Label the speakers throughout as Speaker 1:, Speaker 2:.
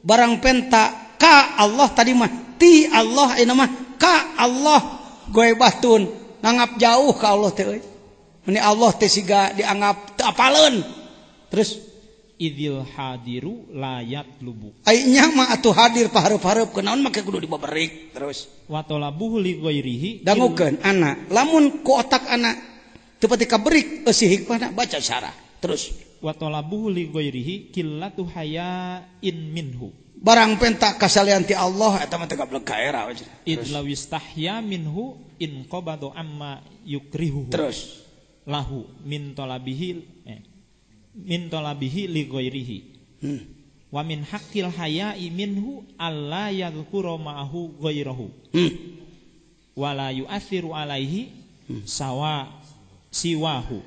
Speaker 1: barang penta ka Allah tadi mah ti Allah ayeuna mah ka Allah goe batun nganggap jauh ka Allah teh euy. Ini Allah teh siga dianggap teu apaleun. Terus
Speaker 2: idzil hadiru la yatlubu.
Speaker 1: Ai nya mah atuh hadir pahareup-hareup kunaon make kudu dibaberik. Terus
Speaker 2: wa talabuhu li ghairihi
Speaker 1: dangukeun anak lamun ku otak anak teu pati kaberik eusi hikmahna baca syarah. Terus
Speaker 2: wa talabuhu li ghairihi qillatu haya'in minhu.
Speaker 1: Barang penta kasalian ti Allah eta mah teu gablek ka era.
Speaker 2: Idlaw istahya minhu in qabadu amma yukrihu.
Speaker 1: Terus
Speaker 2: lahu min talabihi li ghairihi. Wa min haqqil haya'i minhu alla yadhkura ma'ahu ghairahu. Wa la yu'athiru alaihi siwahu.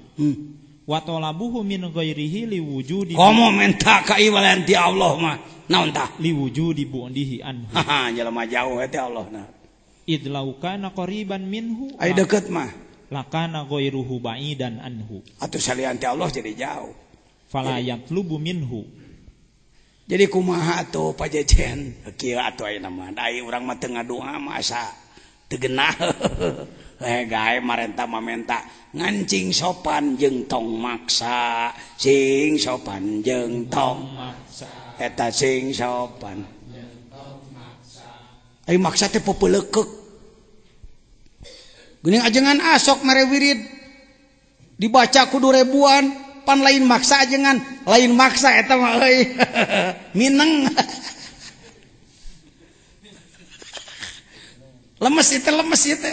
Speaker 2: Wa talabuhu min ghairihi liwujudi.
Speaker 1: Komo minta ka iwalan ti Allah mah naon tah?
Speaker 2: Liwujudi bu'dihi anhu.
Speaker 1: Jelema jauh teh Allah nah.
Speaker 2: Idlau kana qariban minhu.
Speaker 1: Ai deukeut mah.
Speaker 2: Lakana ghairuhu ba'idan anhu.
Speaker 1: Atuh salian ti Allah jadi jauh.
Speaker 2: Fala yatlubu minhu.
Speaker 1: Jadi kumaha atuh pajejen kieu atuh ayeuna mah. Ai urang mah teu ngadoa mah asa teu genah. Gae marenta mamenta ngancing sopan jeung tong maksa. Sing sopan jeung tong maksa. Eta sing sopan. Ai maksa teh popeuleukek. Geuning ajengan asok mere wirid dibaca kudu ribuan pan lain maksa ajengan lain maksa eta mah euy mineng lemes itu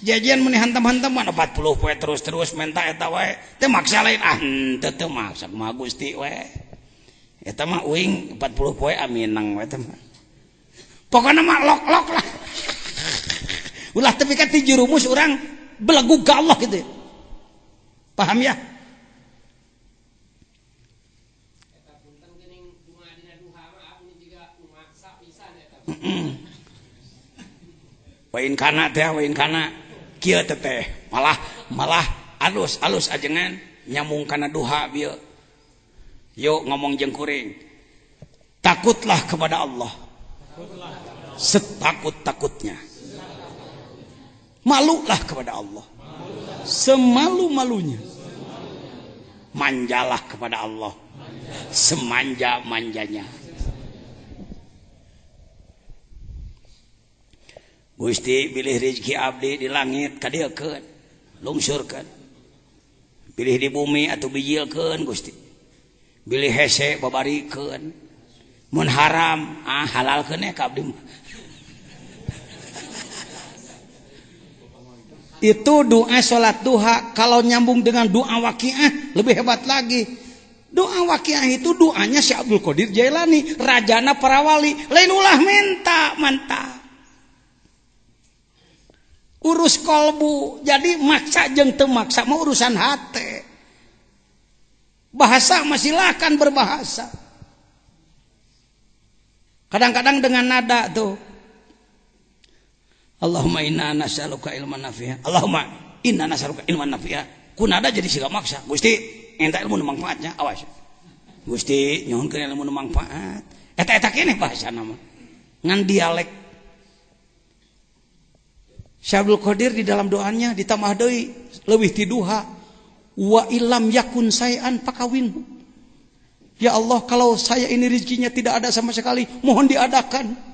Speaker 1: jajian meni hantam-hantam mana 40 poe terus menta eta wae teh maksa lain teu maksa mah Gusti we eta mah uing 40 poe amineng we teh mah pokona mah lok-lok lah. Ulah tapi kan ti jurumus orang belagu ke Allah gitu. Paham ya? Wain kana teh wain kana kieu teh malah alus ajengan nyambung kana duha bieu. Yuk ngomong jeung kuring. Takutlah kepada Allah. Setakut-takutnya. Malulah kepada Allah semalu-malunya. Manjalah kepada Allah semanja-manjanya. Gusti bilih rezeki abdi di langit kadiekeun lungsurkeun. Bilih di bumi atuh bijilkeun Gusti. Bilih hese babarikeun. Mun haram halalkeun ka abdi. Itu doa sholat duha. Kalau nyambung dengan doa waqiah lebih hebat lagi. Doa waqiah itu doanya Syekh Abdul Qadir Jailani, rajana para wali. Lain ulah mantap. Urus kolbu. Jadi maksa jeung teu maksa mah urusan hate. Bahasa mah silakan berbahasa. Kadang-kadang dengan nada tuh. Allahumma inna nas'aluka ilman nafi'a. Allahumma inna nas'aluka ilman nafi'a. Kunada jadi siga maksa. Gusti, enta ilmu nu manfaatnya. Awas. Gusti, nyuhunkeun ilmu nu manfaat. Eta keneh bahasana mah. Ngan dialek. Syekh Abdul Qadir di dalam doanya ditambah deui leuwih ti duha. Wa illam yakun say'an fakawinhu. Ya Allah, kalau saya ini rezekinya tidak ada sama sekali, mohon diadakan.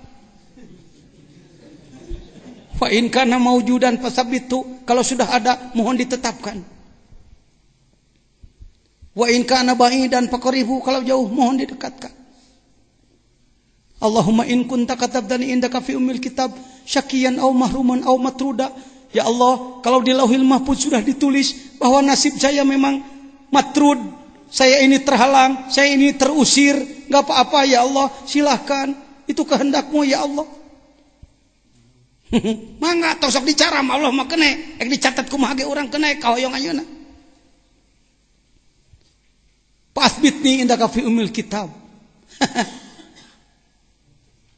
Speaker 1: Fa in kana maujudan fasabitu, kalau sudah ada mohon ditetapkan. Wa in kana ba'idan faqribu, kalau jauh mohon didekatkan. Allahumma in kunta katabtani indaka fi ummil kitab syaqiyan aw mahruman aw matruda. Ya Allah, kalau di Lauhil Mahfuz sudah ditulis bahwa nasib saya memang matrud, saya ini terhalang, saya ini terusir, enggak apa-apa ya Allah, silahkan, itu kehendak-Mu ya Allah. Mangga tosok dicaram Allah mah kene ek dicatat kumaha ge urang kene kahoyong ayeuna. Fasbitni indaka fi ummil kitab.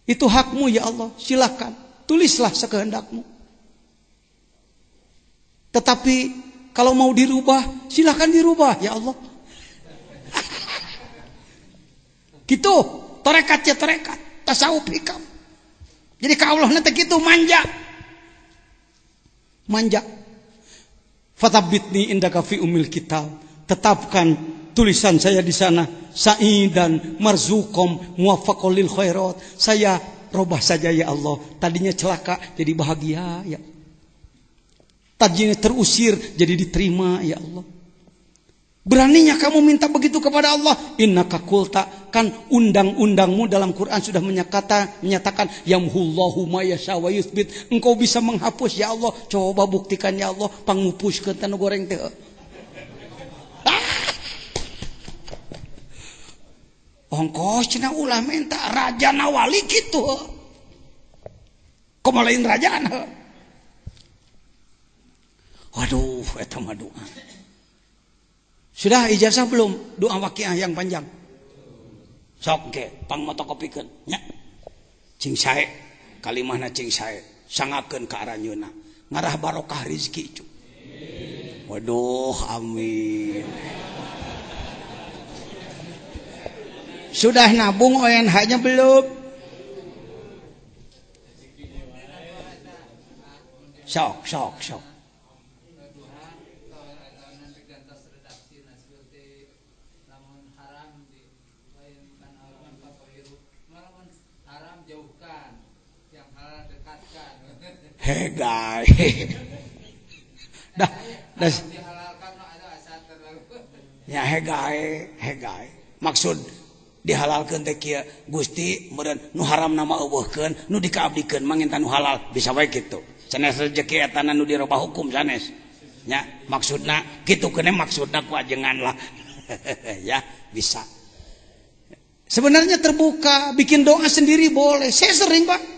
Speaker 1: Itu hakmu ya Allah, silakan tulislah sekehendakmu. Tetapi kalau mau dirubah, silakan dirubah ya Allah. Gitu, torekat ya torekat, tasawuf hikam. Jadi ka Allah nanti gitu manja. Manja. Fatabitni indaka fi umil kitab. Tetapkan tulisan saya di sana sa'idan marzuqom muwaffaqul lil khairat. Saya robah saja ya Allah. Tadinya celaka jadi bahagia ya. Tadinya terusir jadi diterima ya Allah. Beraninya kamu minta begitu kepada Allah. Innaka qulta, kan undang-undangmu dalam Quran sudah menyatakan yamhullahu ma yasha wa yutsbit. Engkau bisa menghapus ya Allah. Coba buktikan ya Allah, pangupuskeun tanu goreng teh. Ongkos cenah ulah minta raja nawali kitu. Komo lain rajana. Waduh, eta mah doa. Sudah ijazah belum? Doa waqiah yang panjang. Sok ke, pangmotokopikeun nya. Cing sae, kalimahna cing sae, sangakeun ka aranjeunna. Ngarah barokah rezeki cu. Waduh, amin. Sudah nabung ONH-nya belum? Sok. Hegai. Dah. Ya hegai. Maksud dihalalkeun teh kieu Gusti meureun nu haram nama eueuhkeun nu dikaabdikeun mangin nu halal bisa wae kitu. Sanes rezeki eta nu dirobah hukum sanes. Nya maksudna kitu kene maksudna ku ajengan lah. Ya bisa. Sebenarnya terbuka bikin doa sendiri boleh. Saya sering Pak.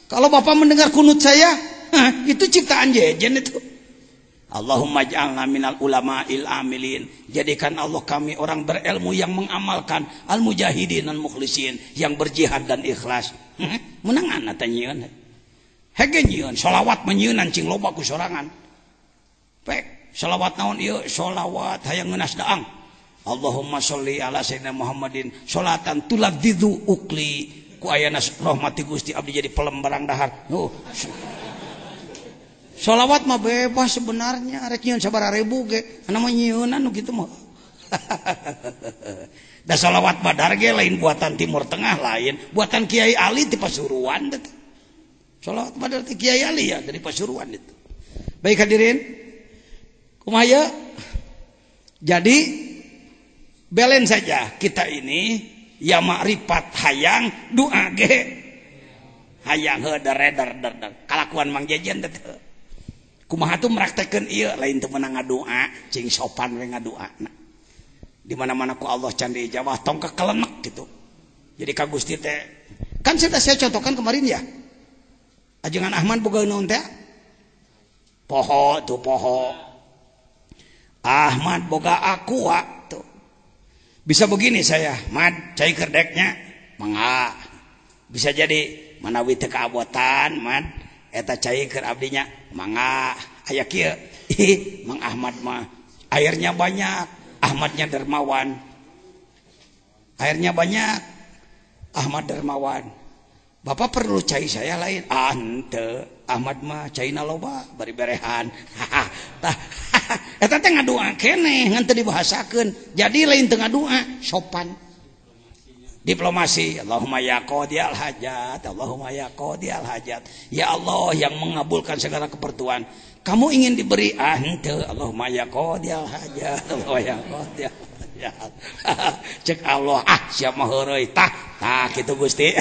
Speaker 1: Kalau Bapak mendengar kunut saya, itu ciptaan jejen itu. Allahumma ja'alna minal ulama'il amilin. Jadikan Allah kami orang berilmu yang mengamalkan, al mujahidin dan mukhlisin, yang berjihad dan ikhlas. Menangan eta nyieun. Hege nyieun sholawat menyieunnan cing loba ku sorangan. Pek sholawat naon ieu? Sholawat hayang ngeunas daang. Allahumma sholli ala sayyidina Muhammadin sholatan tuladzidzu ukli. Ku ayana rahmati Gusti abdi jadi pelembarang dahar. Sholawat mah bebas sebenarnya. Rek nyieun sabaraha ribu ge. Anu mah nyieunnan nu kitu mah. Da sholawat badar ge lain buatan Timur Tengah lain. Buatan Kiai Ali ti Pasuruan teh. Sholawat badar ti Kiai Ali ya dari Pasuruan itu. Baik hadirin. Kumaha? Jadi belen saja kita ini ya makrifat hayang doa ge hayang der kalakuan Mang Jejen teh kumaha tuh meraktekeun ieu lain teu meunang ngadoa cing sopan we ngadoana di mana-mana ku Allah can diijabah tong kakelenek gitu. Jadi ka Gusti teh kan sudah saya contohkan kemarin ya ajengan Ahmad boga naon teh poho Ahmad boga aqua tuh. Bisa begini saya, Mad, cai kerdeknya, mangga. Bisa jadi manawi teu kaabotan, Mad, eta cai keur abdinya, mangga. Aya kieu, Mang Ahmad mah airnya banyak, Ahmadnya dermawan. Airnya banyak, Ahmad dermawan. Bapak perlu cai saya lain, henteu. Ahmad mah caina loba bari berehan. Tah eta teh ngadoa keneh ngan teu dibahasakeun. Jadi lain teu ngadoa, sopan. Diplomasi. Allahumma ya qadiyal hajat, Allahumma ya qadiyal hajat. Ya Allah yang mengabulkan segala keperluan. Kamu ingin diberi henteu. Allahumma ya qadiyal hajat, Allahumma ya qadiyal hajat. Cek Allah siap mah heureuy tah kitu Gusti.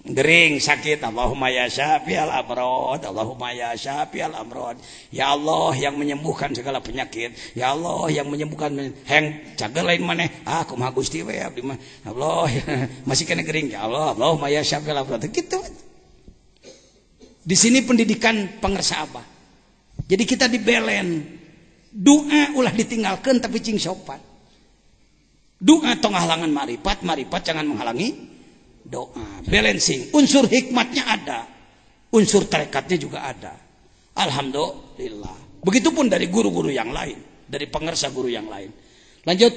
Speaker 1: Gering sakit Allahumma ya syafi'al amrod Allahumma ya syafi'al amrod. Ya Allah yang menyembuhkan segala penyakit. Ya Allah yang menyembuhkan heng cager lain maneh kumaha Gusti we abdi mah Allah masih kena gering ya Allah Allahumma ya syafi'al amrod gitu. Di sini pendidikan pengersa apa? Jadi kita dibelen doa ulah ditinggalkan tapi cing sopan. Doa tong halangan marifat, marifat jangan menghalangi doa. Balancing, unsur hikmatnya ada, unsur tarekatnya juga ada. Alhamdulillah. Begitupun dari guru-guru yang lain, dari pengersa guru yang lain. Lanjut,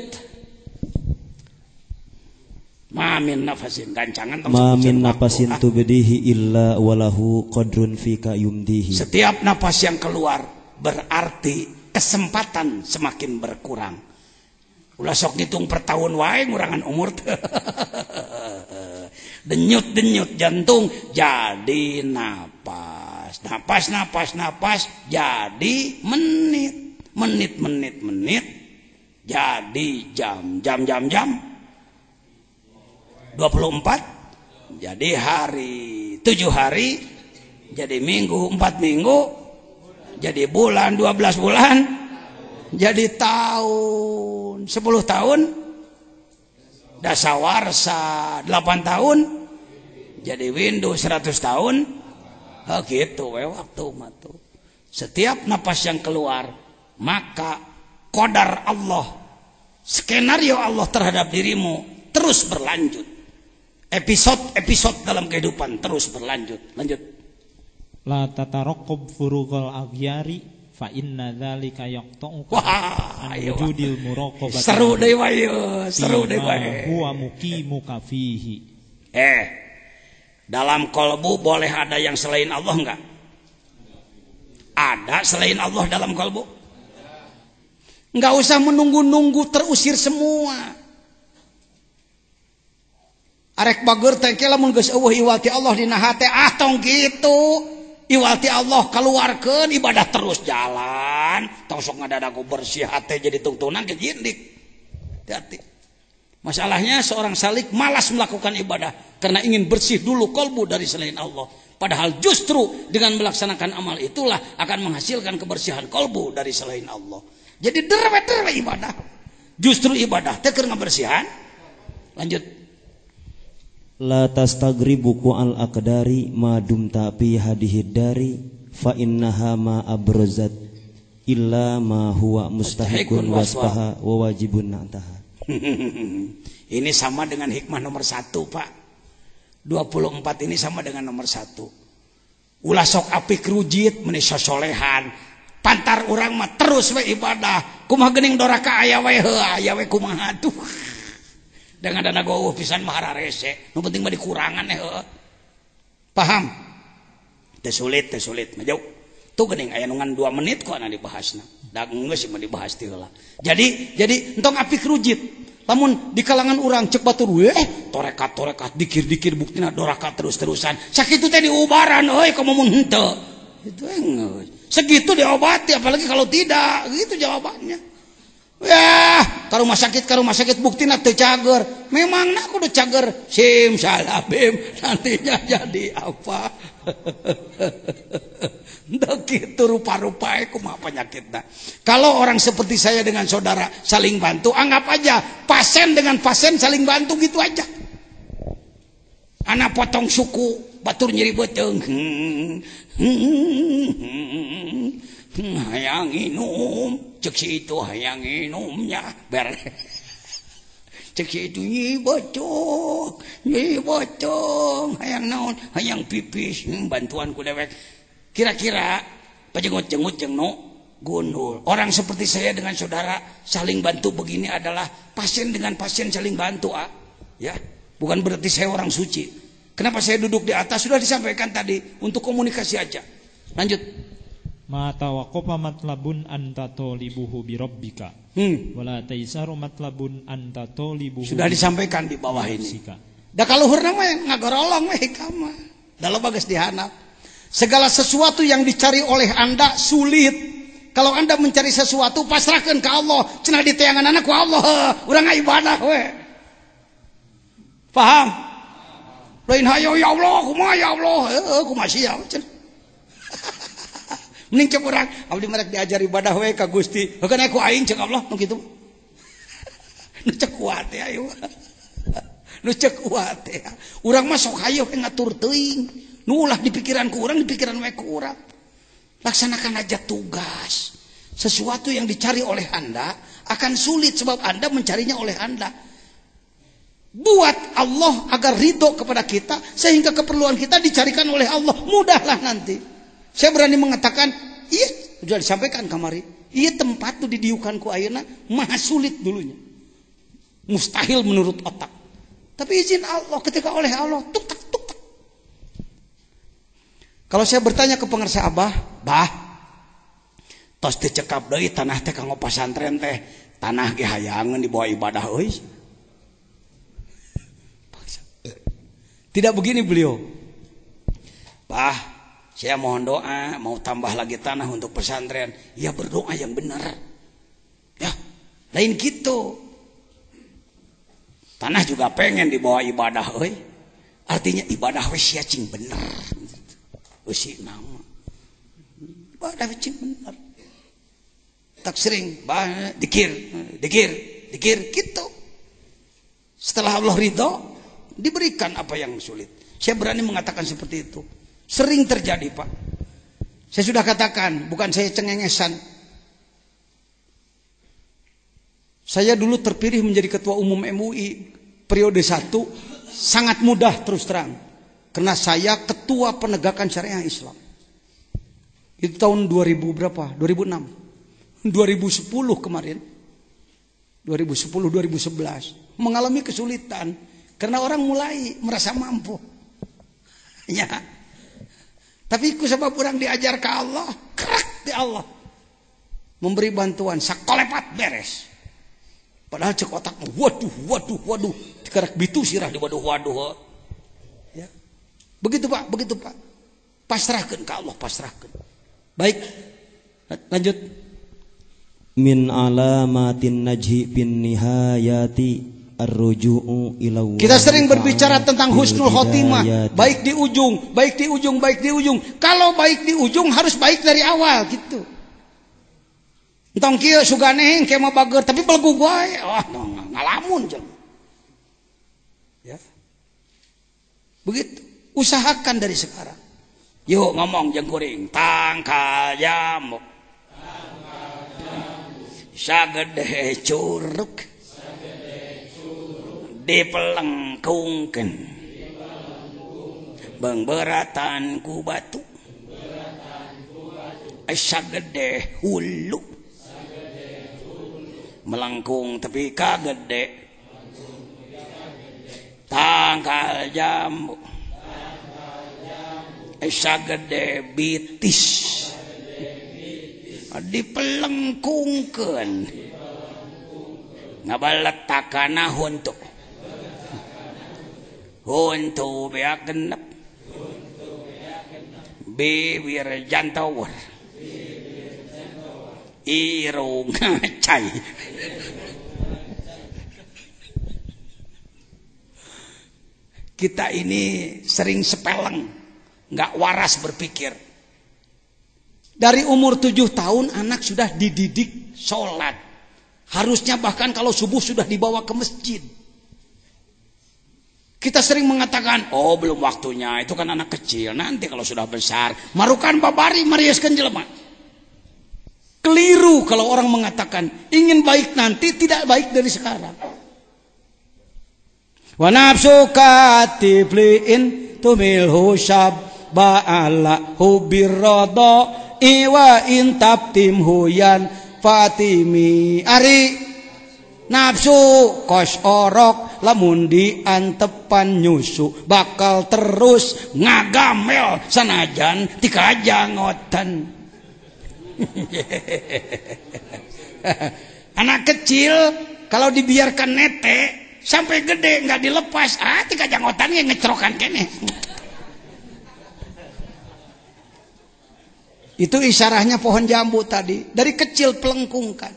Speaker 1: Mamin nafasin gancangan
Speaker 3: mamin nafasin tubdihi illa walahu qadrun fika yumdihi.
Speaker 1: Setiap napas yang keluar berarti kesempatan semakin berkurang. Ulah sok ngitung per tahun wae ngurangan umur. Denyut jantung jadi napas. Napas jadi menit jadi jam 24 jadi hari, 7 hari jadi minggu, 4 minggu jadi bulan, 12 bulan jadi tahun, 10 tahun dasawarsa, 8 tahun jadi Windows, 100 tahun gitu waktu matu. Setiap napas yang keluar maka qadar Allah, skenario Allah terhadap dirimu terus berlanjut. Episode dalam kehidupan terus berlanjut. Lanjut.
Speaker 2: La tataraqab furuqal aghyari fa inna dzalika yaqta'uka an wujudil muraqabah.
Speaker 1: Seru deui wae.
Speaker 2: Huwa muqimuka fihi.
Speaker 1: Dalam kolbu boleh ada yang selain Allah enggak? Ada selain Allah dalam kolbu? Enggak usah menunggu-nunggu terusir semua. Arek bager teh ke lamun geus eueuh iwati Allah dina hate tong kitu. Iwati Allah keluarkeun ibadah terus jalan. Tong sok ngadadagu bersih hate jadi tungtunan ke jindik. Hati-hati. Masalahnya seorang salik malas melakukan ibadah karena ingin bersih dulu kolbu dari selain Allah. Padahal justru dengan melaksanakan amal itulah akan menghasilkan kebersihan kolbu dari selain Allah. Jadi derwe ibadah. Justru ibadah teh keur ngabersihan. Lanjut.
Speaker 3: La tastagribu al aqdari ma dumta fi hadhihi dari fa innaha ma abrozat illa ma huwa mustahiqun wasfaha wa wajibun na'taha.
Speaker 1: Ini sama dengan hikmah nomor 1, Pak. 24 ini sama dengan nomor 1. Ulah sok apik rujit meuni sosolehan. Pantar urang mah terus we ibadah. Kumaha geuning doraka aya we aya we kumaha tuh. Dengan dana geueuh pisan mahara rese. Nu penting mah dikurangan Paham? Teu sulit mah tuh geuning aya nu ngan 2 menit kok anu dibahasna. Da geus mah dibahas ti heula. Jadi entong apik rujit. Lamun di kalangan urang cek batur torekat dikir buktina doraka terus-terusan. Sakitu teh diubaran euy komo mun henteu. Itu geus. Segitu diobati apalagi kalau tidak. Gitu jawabannya. Ya, ka rumah sakit buktina teu cager. Memangna kudu cager simsalabim nantinya jadi apa? Entah gitu rupa-rupae kumaha penyakitna. Kalau orang seperti saya dengan saudara saling bantu, anggap aja pasien dengan pasien saling bantu gitu aja. Anak potong suku, batur nyeri beuteung. Hayang minum, cek si itu hayang minumnya beres. Cek si itu nyi bocong, hayang naon, hayang pipis, bantuan ku dewek. Kira-kira pajengut-jengut jeung nu gundul. Orang seperti saya dengan saudara saling bantu begini adalah pasien dengan pasien saling bantu, ya. Bukan berarti saya orang suci. Kenapa saya duduk di atas sudah disampaikan tadi untuk komunikasi aja. Lanjut.
Speaker 2: Ma tawaqqafa matlabun anta talibuhu bi rabbika. Wala taisaru matlabun anta talibuhu.
Speaker 1: Sudah disampaikan di bawah ini. Da kaluhurna mah ngagorolong we kama. Da loba geus dihanap. Segala sesuatu yang dicari oleh Anda sulit. Kalau Anda mencari sesuatu pasrahkan ke Allah. Cenah diteangan anak ku Allah. Urang ibadah we. Paham? Lain hayo ya Allah, kumaha ya Allah. Kumaha sia cenah. Mending cek urang abdi merek diajar ibadah we ka Gusti. Heukeun aku aing cek Allah nu kitu. Nu cek kuat ya ayo. Nu cek kuat ya. Urang mah sok hayo ngatur teuing. Nu ulah di pikiranku urang, di pikiran we ku urang. Laksanakan aja tugas. Sesuatu yang dicari oleh Anda akan sulit sebab Anda mencarinya oleh Anda. Buat Allah agar ridho kepada kita sehingga keperluan kita dicarikan oleh Allah. Mudahlah nanti. Saya berani mengatakan, iya, sudah disampaikan kemarin. Iya tempat itu didiukan ku ayeuna maha sulit dulunya. Mustahil menurut otak. Tapi izin Allah, ketika oleh Allah, tuk tak. Kalau saya bertanya ke pengersa Abah, bah, tos dicekap deui tanah teh kanggo pasantren teh, tanah ge hayangeun dibawa ibadah euy. Tidak begini beliau. Bah, saya mohon doa, mau tambah lagi tanah untuk pesantren. Ya berdoa yang benar. Ya, lain gitu. Tanah juga pengen dibawa ibadah euy. Artinya ibadah we sia cing bener. Usi nama ibadah cing bener. Tak sering bah dikir gitu. Setelah Allah ridho, diberikan apa yang sulit. Saya berani mengatakan seperti itu. Sering terjadi, Pak. Saya sudah katakan, bukan saya cengengesan. Saya dulu terpilih menjadi ketua umum MUI periode 1, sangat mudah terus terang. Karena saya ketua penegakan syariah Islam. Itu tahun 2000 berapa? 2006. 2010 kemarin. 2010-2011. Mengalami kesulitan. Karena orang mulai merasa mampu. Ya. Tapi ku sebab orang diajar ke Allah. Kerak di Allah. Memberi bantuan. Sakolepat beres. Padahal cek otak. Waduh. Kerak bitu sirah di waduh. Ya. Begitu Pak. Pasrahkan ke Allah, pasrahkan. Baik, lanjut.
Speaker 3: Min alamatin najhi bin nihayati ar-ruju'u ila Allah.
Speaker 1: Kita sering berbicara tentang husnul khotimah, baik di ujung. Kalau baik di ujung harus baik dari awal gitu. Entong kieu sugane engke mah bager tapi belegu wae. Ngalamun jeung. Ya. Begitu. Usahakan dari sekarang. Yuk ngomong jeung kuring. Tangkal jamuk. Sagede curug. Dipelengkungkeun. Beungbeuratan ku batu. Sagede hulu. Melengkung tepi ka gede. Tangkal jamuk. Sagede bitis. Dipelengkungkeun. Ngabaletakana huntu. Huntu beak genep. Bibir jantawar. Irung ngacai. Kita ini sering sepeleng, nggak waras berpikir. Dari umur 7 tahun anak sudah dididik sholat. Harusnya bahkan kalau subuh sudah dibawa ke masjid. Kita sering mengatakan, oh belum waktunya, itu kan anak kecil. Nanti kalau sudah besar, marukan babari mariaskeun jelema. Keliru kalau orang mengatakan ingin baik nanti, tidak baik dari sekarang. Wa nafsuka tibliin tumilhu ba'ala hubirrada iwa intabtim huyan fatimi. Ari nafsu kos orok lamun diantepan nyusu bakal terus ngagamel sanajan tikajangotan. Anak kecil kalau dibiarkan nete sampai gede nggak dilepas, tikajangotan yang ngecrokan kene. Itu isyarahnya pohon jambu tadi. Dari kecil pelengkungkan.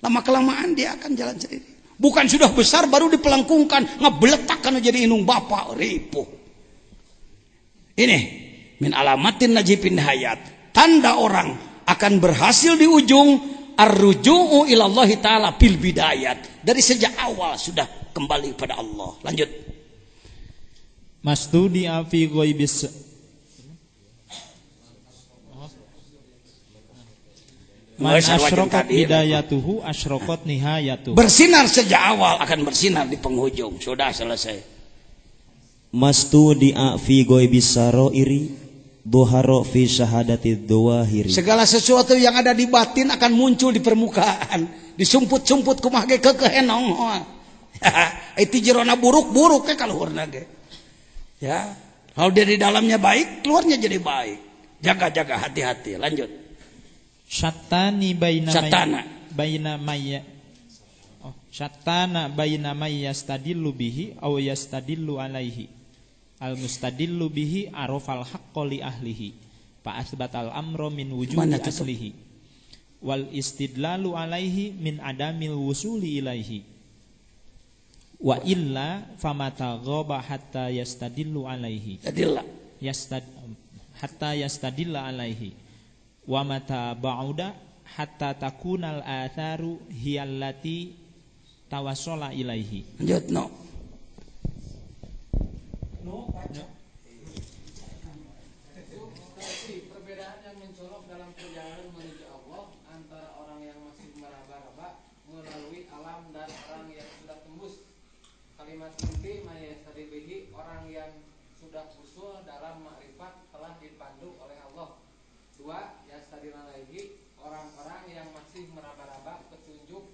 Speaker 1: Lama kelamaan dia akan jalan sendiri. Bukan sudah besar baru dipelengkungkan, ngebeletakkan jadi inung bapak ripuh. Ini min alamatin najibin hayat. Tanda orang akan berhasil di ujung ar-ruju'u ilallahi ta'ala bil bidayat. Dari sejak awal sudah kembali pada Allah. Lanjut.
Speaker 2: Mastudi fi ghaibis Man asyraqat bidayatuhu asyraqat nihayatuhu.
Speaker 1: Bersinar sejak awal akan bersinar di penghujung. Sudah selesai.
Speaker 3: Mastudi fi ghaibis sarairi dhuhara fi syahadati dhawahiri.
Speaker 1: Segala sesuatu yang ada di batin akan muncul di permukaan. Disumput-sumput kumaha ge kekeh enong. Itu jerona buruk-buruk ke kaluhurna ge. Ya. Kalau dia di dalamnya baik, keluarnya jadi baik. Jaga-jaga, hati-hati. Lanjut.
Speaker 2: Syattani baina
Speaker 1: Syatana.
Speaker 2: Syattana baina may yastadillu bihi aw yastadillu alaihi. Al mustadillu bihi arafal haqqo li ahlihi. Fa asbatal amra min wujudi aslihi. Wal istidlalu alaihi min adamil wusuli ilaihi. Wa illa famata ghaba hatta yastadillu alaihi. Hatta yastadilla alaihi. Wa mata ba'uda hatta takunal atharu hiyallati tawassala ilaihi.
Speaker 1: Lanjut no.
Speaker 4: Perbedaan yang mencolok dalam perjalanan menuju Allah antara orang yang masih meraba-raba melalui alam dan orang yang sudah tembus. Kalimat inti mayastadibihi, orang yang sudah usul dalam makrifat telah dipandu oleh Allah. 2. Yastadil alaihi, orang-orang yang masih meraba-raba petunjuk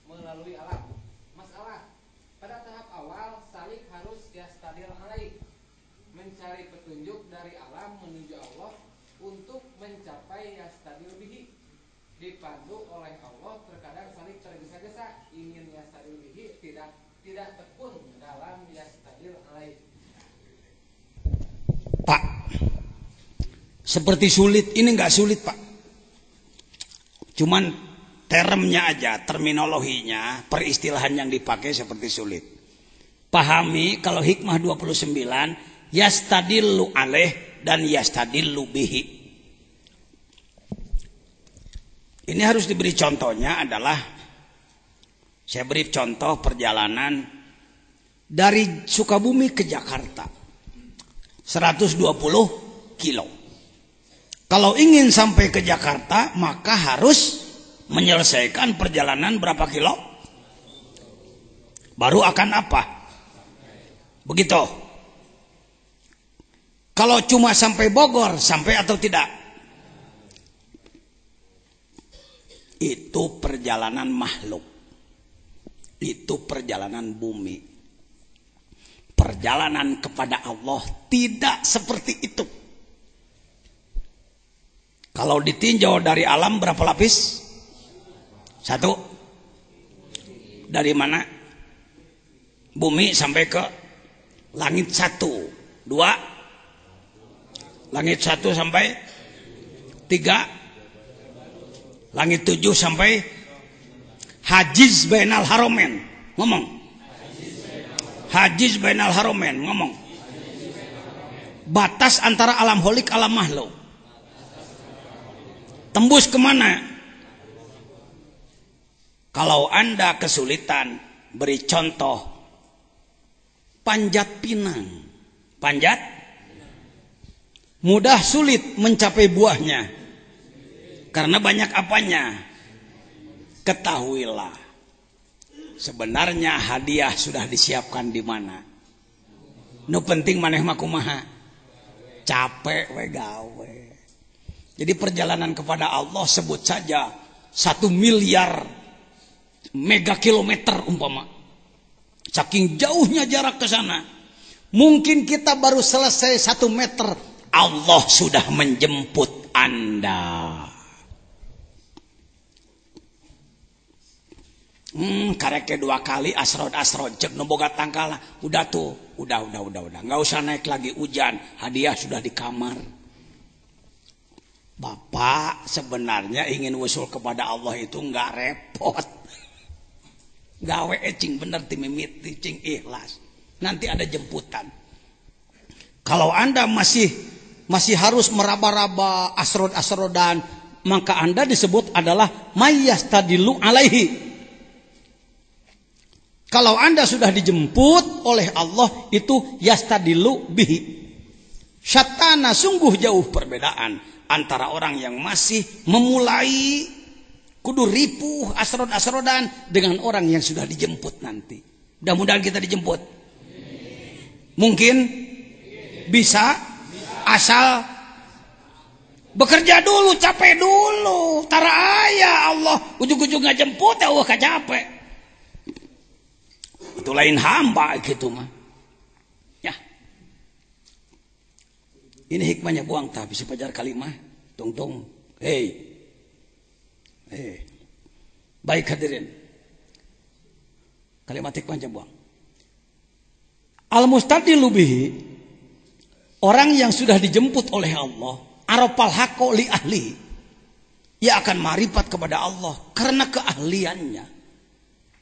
Speaker 4: melalui alam. Masalah, pada tahap awal salik harus yastadil alaihi, mencari petunjuk dari alam menuju Allah untuk mencapai yastadil bihi. Dipandu oleh Allah, terkadang salik tergesa-gesa ingin yastadil bihi, tidak tekun dalam yastadil alaihi.
Speaker 1: Pak, seperti sulit, ini nggak sulit Pak. Cuman termnya aja, terminologinya, peristilahan yang dipakai seperti sulit. Pahami kalau hikmah 29, yastadillu alaih dan yastadillu bihi. Ini harus diberi contohnya adalah, saya beri contoh perjalanan dari Sukabumi ke Jakarta. 120 kilo. Kalau ingin sampai ke Jakarta, maka harus menyelesaikan perjalanan berapa kilo? Baru akan apa? Begitu. Kalau cuma sampai Bogor, sampai atau tidak? Itu perjalanan makhluk. Itu perjalanan bumi. Perjalanan kepada Allah tidak seperti itu. Kalau ditinjau dari alam berapa lapis? 1. Dari mana? Bumi sampai ke langit 1. 2. Langit 1 sampai 3. Langit 7 sampai hajiz bainal haromen. Ngomong. Hajiz bainal haromen, ngomong. Batas antara alam holik alam makhluk. Tembus kemana? Kalau Anda kesulitan, beri contoh. Panjat Pinang. Panjat? Mudah sulit mencapai buahnya. Karena banyak apanya? Ketahuilah. Sebenarnya hadiah sudah disiapkan di mana? Nu penting maneh mah kumaha? Capek we gawe. Jadi perjalanan kepada Allah sebut saja 1 miliar megakilometer umpama. Saking jauhnya jarak ke sana. Mungkin kita baru selesai 1 meter, Allah sudah menjemput Anda. Kareke 2 kali asrod cek noboga tangkala. Udah tuh, udah. Nggak usah naik lagi hujan. Hadiah sudah di kamar. Bapak sebenarnya ingin usul kepada Allah itu nggak repot. Gawe cing bener timimiti cing ikhlas. Nanti ada jemputan. Kalau Anda masih harus meraba-raba asrod-asrodan, maka Anda disebut adalah mayyastadilu alaihi. Kalau Anda sudah dijemput oleh Allah, itu yastadilu bihi. Syatana, sungguh jauh perbedaan antara orang yang masih memulai kudu ripuh asrod-asrodan dengan orang yang sudah dijemput nanti. Mudah-mudahan kita dijemput. Mungkin bisa, asal bekerja dulu, capek dulu. Tara aya Allah ujung-ujung ngajemput ya Allah kacapek. itu lain hamba gitu mah. Ya. Ini hikmahnya buang tapi sepajar kalimah. Tungtung. Hei. Baik hadirin. Kalimat hikmahnya buang. Al-mustadillu bihi, orang yang sudah dijemput oleh Allah, arafal haqqo li ahli, ia akan marifat kepada Allah karena keahliannya.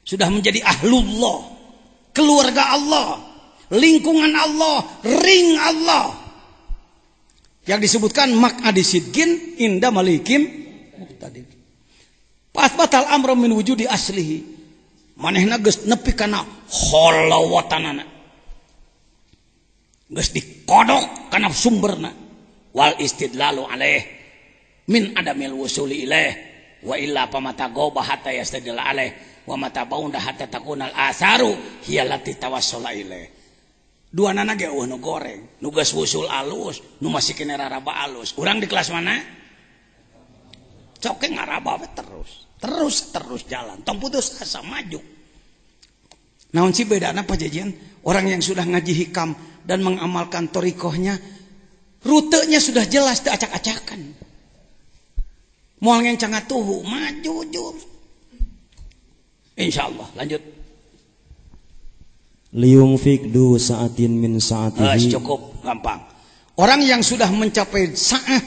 Speaker 1: Sudah menjadi ahlullah, keluarga Allah, lingkungan Allah, ring Allah. Yang disebutkan maq'adi sidqin inda malikim muqtadir. Fasbatal amru min wujudi aslihi. Manehna geus nepi kana holawatanana. Geus dikodok kana sumberna. Wal istidlalu alaih min adamil wusuli ilaih wa illa pamata goba hatta yastadil alaih wa mata baunda hatta takunal asaru hiyallati tawassala ilaih. Dua nana ge nu goreng, nu geus wusul alus, nu masih kene raraba alus. Urang di kelas mana? Coke ngaraba terus jalan. Tong putus asa maju. Naon sih bedana pajajian? Orang yang sudah ngaji hikam dan mengamalkan torikohnya, rutenya sudah jelas, teu acak-acakan. Moal ngencang atuhu, maju jur. Insyaallah, lanjut.
Speaker 3: Liyungfik du sa'atin min sa'atihi.
Speaker 1: Cukup, gampang. Orang yang sudah mencapai sa'ah,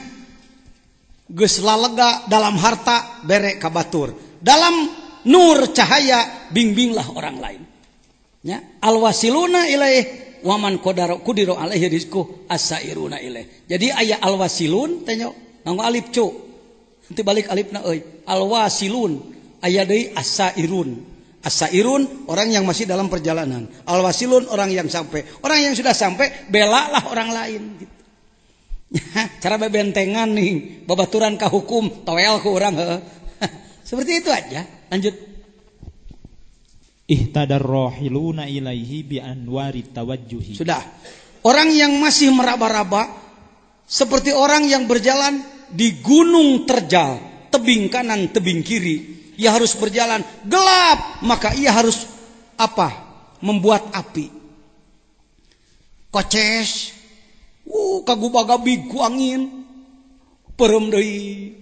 Speaker 1: geus lalega dalam harta, bere kabatur. Dalam nur cahaya, bimbinglah orang lain. Ya, alwasiluna ilaih waman qudiro alaihi rizquh as-sairuna ilaih. Jadi aya alwasilun tanya nganggo alif cu. Nanti balik alifna euy. Alwasilun aya deui as-sairun. As-sairun orang yang masih dalam perjalanan. Alwasilun orang yang sampai. Orang yang sudah sampai belalah orang lain gitu. Cara bebentengan nih, babaturan ka hukum, toel ku urang heuh. Seperti itu aja. Lanjut.
Speaker 2: Ihtadar rohiluna ilaihi bi anwari tawajjuhi.
Speaker 1: Sudah. Orang yang masih meraba-raba seperti orang yang berjalan di gunung terjal, tebing kanan, tebing kiri. Ia harus berjalan gelap, maka ia harus apa? Membuat api. Koces, kagubagabi ku angin, perem deui,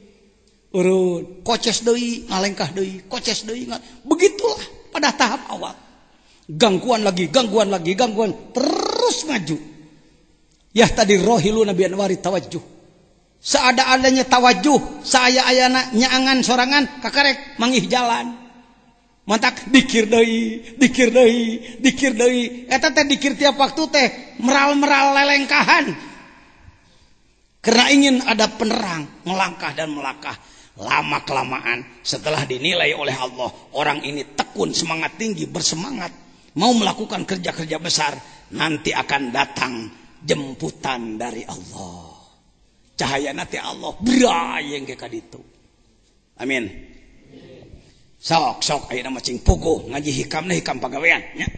Speaker 1: urut, koces deui, ngalengkah deui, koces deui. Begitulah. Pada tahap awal gangguan lagi terus maju. Ya tadi rohilu nabi anwari tawajjuh. Seada-adanya tawajjuh, saya ayana nyaangan sorangan kakarek mangih jalan. Mantak dikir deui. Eta teh dikir tiap waktu teh meral-meral lelengkahan. Karena ingin ada penerang, melangkah dan melangkah. Lama kelamaan setelah dinilai oleh Allah, orang ini tekun, semangat tinggi, bersemangat mau melakukan kerja-kerja besar, nanti akan datang jemputan dari Allah. Cahaya nanti Allah berayeng ke kaditu. Amin. Sok ayeuna macing puguh ngaji hikamna hikam pagawean nya.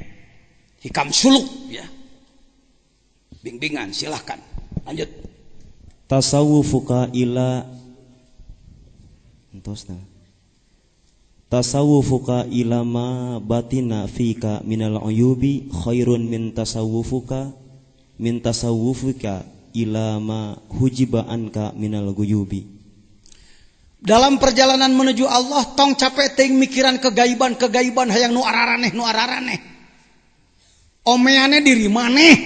Speaker 1: Hikam suluk ya. Bimbingan silahkan. Lanjut.
Speaker 3: Tasawufuka ila tasawufuka ilama batina fika minal uyubi khairun min tasawufuka ilama hujiba anka minal guyubi.
Speaker 1: Dalam perjalanan menuju Allah tong capek teuing mikiran kegaiban hayang nu araraneh. Omeane diri maneh.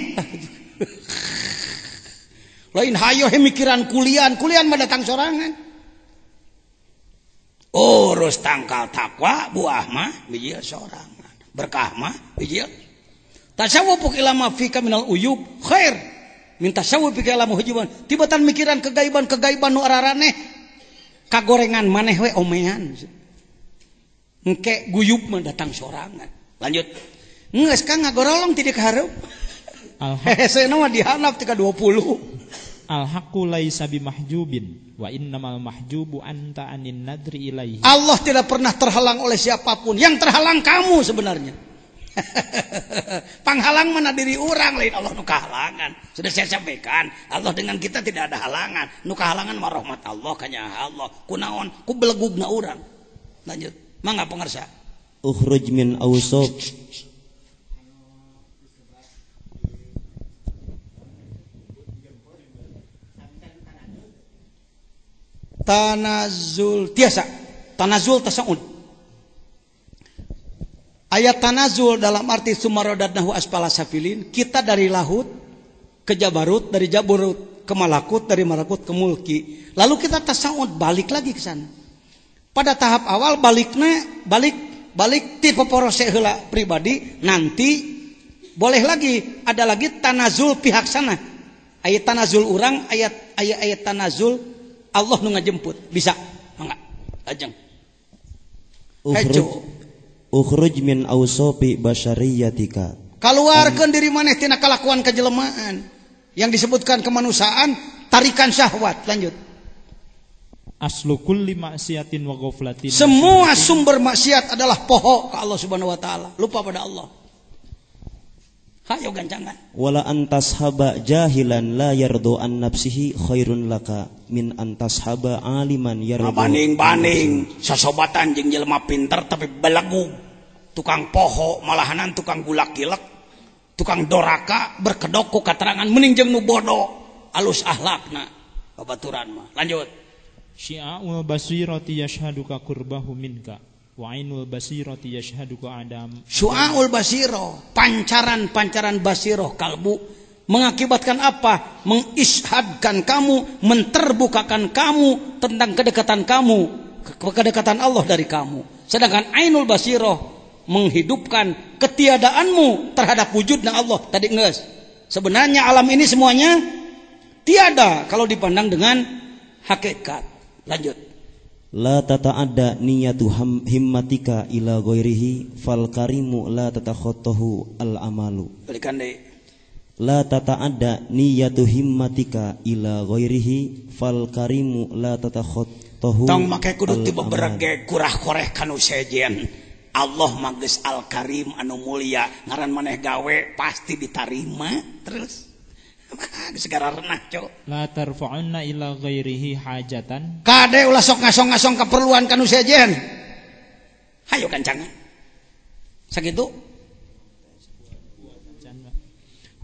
Speaker 1: Lain hayo he mikiran kulian mah datang sorangan. Urus tangkal takwa buah mah bijil sorangan. Berkah mah bijil. Tasawwuf ilama fika minal uyub khair min tasawwuf ilama hujiban. Tibatan mikiran kegaiban nu araraneh kagorengan maneh we omean. Engke guyub mah datang sorangan. Lanjut. Geus ka ngagorolong ti di kahareup. Hese mah dihanap tika 20.
Speaker 2: Al-haqqu laisa bimahjubin wa innamal mahjubu anta anin nadri ilaihi.
Speaker 1: Allah tidak pernah terhalang oleh siapapun. Yang terhalang kamu sebenarnya. Panghalang mana diri orang lain Allah nu kahalangan. Sudah saya sampaikan, Allah dengan kita tidak ada halangan. Nu kahalangan mah rahmat Allah kanya Allah. Kunaon? Ku belegugna urang. Lanjut. Mangga pangarsa.
Speaker 3: Ukhruj min awsab
Speaker 1: Tanazul tiasa. Tanazul tasaud. Ayat tanazul dalam arti sumarodadnahu asfala safilin, kita dari lahut ke jabarut, dari jabarut ke malakut, dari malakut ke mulki. Lalu kita tasaud balik lagi ke sana. Pada tahap awal balik tipe porose heula pribadi, nanti boleh lagi ada lagi tanazul pihak sana. Ayat tanazul urang, ayat tanazul Allah nu ngajemput. Bisa? Mangga. Lajeng.
Speaker 3: Ukhruj min awsopi basyariyatika.
Speaker 1: Keluarkan diri maneh tina kalakuan kejelmaan yang disebutkan kemanusiaan, tarikan syahwat. Lanjut.
Speaker 2: Aslu kulli maksiatin wa ghaflatin.
Speaker 1: Semua sumber maksiat adalah poho ke Allah Subhanahu wa taala. Lupa pada Allah. Hayo gancangan.
Speaker 3: Wala antashaba jahilan la yardu an nafsihi khairun laka min antashaba aliman yardu.
Speaker 1: Banding sasobatan jeung jelema pinter tapi belagu, tukang poho malahanan tukang gulak-gilek, tukang doraka berkedok ku katerangan mending jeung nu bodoh alus ahlakna babaturan mah. Lanjut.
Speaker 2: Syi'a'ul basirati yashhaduka qurbahu minka wa ainul basirati yashhaduka adam.
Speaker 1: Syu'aul basiro, pancaran basiro kalbu mengakibatkan apa? Mengishadkan kamu, menterbukakan kamu tentang kedekatan kamu, kedekatan Allah dari kamu. Sedangkan ainul basiro menghidupkan ketiadaanmu terhadap wujudnya Allah. Tadi nges. Sebenarnya alam ini semuanya tiada kalau dipandang dengan hakikat. Lanjut.
Speaker 3: La tata'adda niyatu himmatika ila ghairihi fal karimu la tatakhattahu al amalu.
Speaker 1: Balikan deh.
Speaker 3: La tata'adda niyatu himmatika ila ghairihi fal karimu la tatakhattahu.
Speaker 1: Tong make kudu tiba berege kurah koreh kanu sejen. Allah magis al karim anu mulia, ngaran maneh gawe pasti ditarima terus. Segara renah cok.
Speaker 2: La tarfa'unna ila ghairihi hajatan.
Speaker 1: Kade ulah sok ngasong-ngasong keperluan kanu sejen. Hayo kancangan. Sakitu.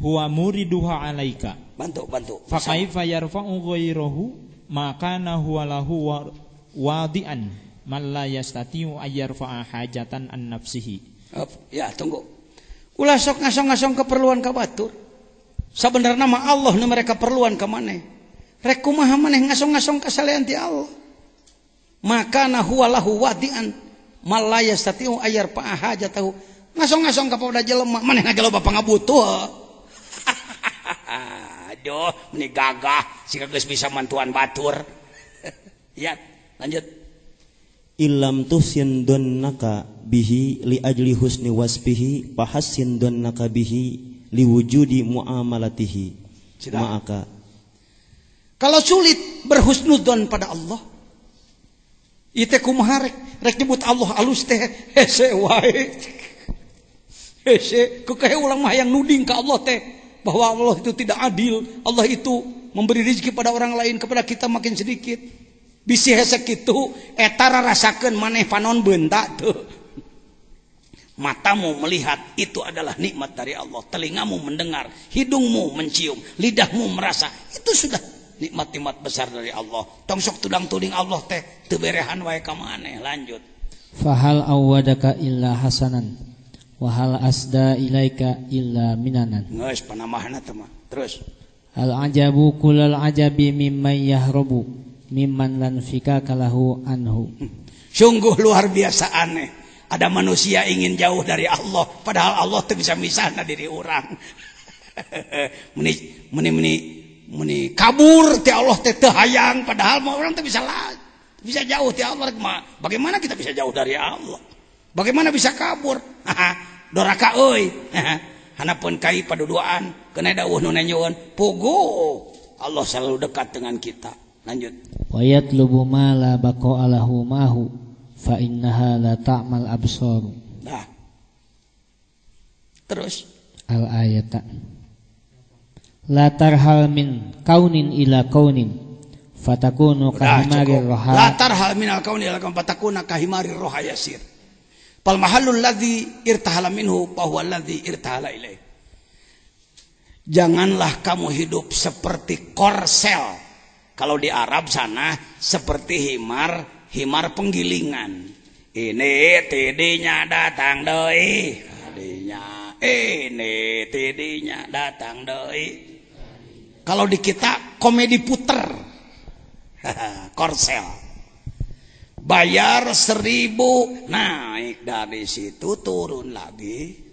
Speaker 2: Huwa muriduha alaika.
Speaker 1: Bantu.
Speaker 2: Fa kaifa yarfa'u ghairahu maka huwa lahu wadi'an man la yastati'u ayyarfa'a hajatan an nafsihi.
Speaker 1: Ya, tunggu. Ulah sok ngasong-ngasong keperluan ka batur. Sabenerna mah Allah nu mereka perluan ka maneh. Rek kumaha maneh ngasong-ngasong ka salean ti Allah. Maka huwa lahu wadi'an mal la yastati'u ayyarfa'a hajatahu. Ngasong-ngasong ka pada jelema maneh ngajaloba pangabutuh. Aduh, meni gagah sika geus bisa mantuan batur. Ya, lanjut.
Speaker 3: Illam tuhsin donnaka bihi li ajli husni wasfihi fahassin donnaka bihi liwujudi muamalatihi ma'aka. Kalau sulit berhusnudon pada Allah, ite kumaha rek nyebut Allah alus teh hese wae. Hese kekeh ulang mah yang nuding ke Allah teh bahwa Allah itu tidak adil, Allah itu memberi rezeki pada orang lain, kepada kita makin sedikit. Bisi hese kitu eta rasakeun maneh panon beunta teu. Matamu melihat itu adalah nikmat dari Allah, telingamu mendengar, hidungmu mencium, lidahmu merasa, itu sudah nikmat-nikmat besar dari Allah. Tong sok tudang-tuding Allah teh teu berehan wae ka maneh. Lanjut.
Speaker 5: Fahal awwadaka illa hasanan wa hal asda ilaika illa minanan.
Speaker 1: Geus panamahna teh mah. Terus.
Speaker 5: Al ajabu kullal ajabi mimman yahrabu mimman lan fikaka lahu anhu.
Speaker 1: Sungguh luar biasa aneh. Ada manusia ingin jauh dari Allah, padahal Allah tuh bisa misahna diri orang. meni kabur ti Allah teh teu hayang, padahal mah orang tuh bisa jauh ti Allah. Bagaimana kita bisa jauh dari Allah? Bagaimana bisa kabur? Doraka euy. Hanapun kai paduduaan, kena dawuh nu nanyeun, pugu. Allah selalu dekat dengan kita. Lanjut.
Speaker 5: Wa yatlubu ma la baqa lahu mahu fa innaha la ta'mal absar.
Speaker 1: Nah. Terus
Speaker 5: al ayata. La tarhal min kaunin ila kaunin fatakunu kahimarir roha.
Speaker 1: La tarhal min al kaunin ila kaunin fatakuna kahimarir roha yasir. Fal mahallul ladzi irtahala minhu fa huwa alladzi irtahala ilaih. Janganlah kamu hidup seperti korsel Kalau di Arab sana seperti himar penggilingan. Ini tidinya datang deui. Tadinya ini tidinya datang deui. Kalau di kita komedi puter. Korsel. Bayar 1.000, naik dari situ turun lagi.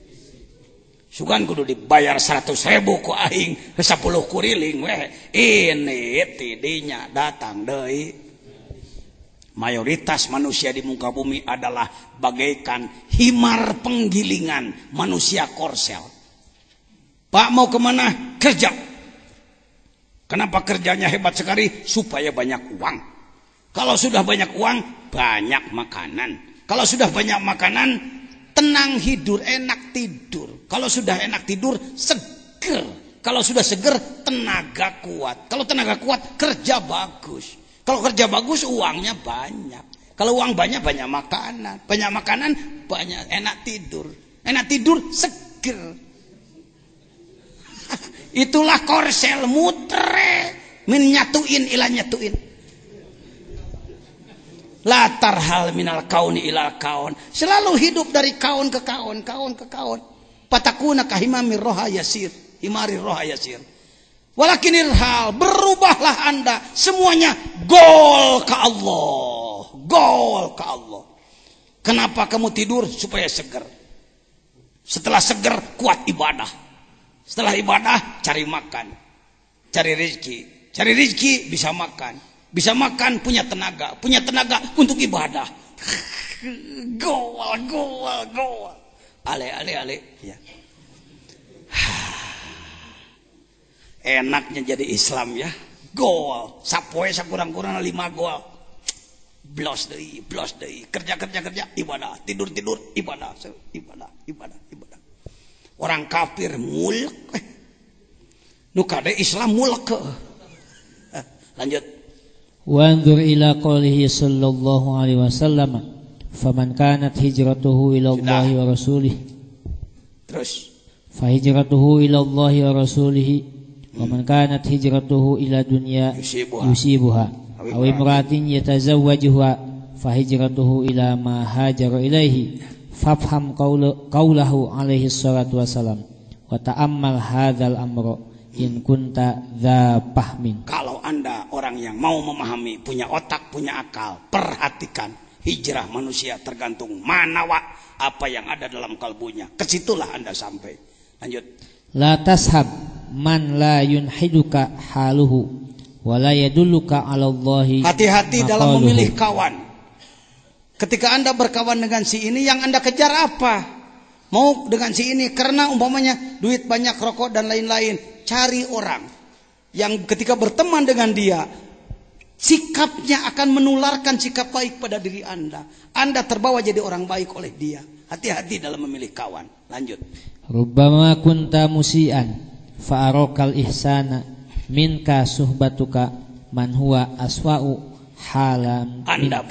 Speaker 1: Sugan kudu dibayar 100.000 ku aing 10 kuriling we. Ini tidinya datang deui. Mayoritas manusia di muka bumi adalah bagaikan himar penggilingan, manusia korsel. Pak mau kemana? Kerja. Kenapa kerjanya hebat sekali? Supaya banyak uang. Kalau sudah banyak uang, banyak makanan. Kalau sudah banyak makanan, tenang hidur, enak tidur. Kalau sudah enak tidur, seger. Kalau sudah seger, tenaga kuat. Kalau tenaga kuat, kerja bagus. Kalau kerja bagus, uangnya banyak. Kalau uang banyak, banyak makanan. Banyak makanan, banyak enak tidur. Enak tidur, seger. Itulah korsel mutre. Min nyatuin ila nyatuin. Latar hal minal kauni ilal kaun. Selalu hidup dari kaun ke kaun, kaun ke kaun. Patakuna kahimami roha yasir. Himari roha yasir. Walakinil hal, berubahlah Anda. Semuanya gol ke Allah. Gol ke Allah. Kenapa kamu tidur? Supaya seger. Setelah seger, kuat ibadah. Setelah ibadah, cari makan. Cari rezeki. Cari rezeki, bisa makan. Bisa makan, punya tenaga. Punya tenaga untuk ibadah. Gol, gol, gol. Ale. Ya. Enaknya jadi Islam ya. Gol. Sapoe sakurang-kurang 5 gol. Blos deui. Kerja. Ibadah. Tidur. Ibadah. Orang kafir mulek. Nu kade Islam mulek. Lanjut.
Speaker 5: Wanzur ila qawlihi sallallahu alaihi wasallam, faman kanat hijratuhu ila Allah wa rasulih.
Speaker 1: Terus.
Speaker 5: Fa hijratuhu ila Allah wa rasulih. Wa man kanat hijratuhu ila dunya yusibuha aw imratin yatazawwajuha fa hijratuhu ila ma hajara ilaihi. Fafham qaulahu alaihi salatu wasalam wa ta'ammal hadzal amra in kunta dza fahmin.
Speaker 1: Kalau Anda orang yang mau memahami, punya otak, punya akal, perhatikan hijrah manusia tergantung mana apa yang ada dalam kalbunya. Kesitulah Anda sampai. Lanjut.
Speaker 5: La tashab man la yunhiduka haluhu wa la yadulluka 'ala Allahi.
Speaker 1: Hati-hati dalam memilih kawan. Ketika Anda berkawan dengan si ini, yang Anda kejar apa? Mau dengan si ini karena umpamanya duit banyak, rokok dan lain-lain. Cari orang yang ketika berteman dengan dia, sikapnya akan menularkan sikap baik pada diri Anda. Anda terbawa jadi orang baik oleh dia. Hati-hati dalam memilih kawan. Lanjut.
Speaker 5: Rubbama kunta musian fa'arakal ihsana minka suhbatuka man huwa aswa'u halan.
Speaker 1: Anda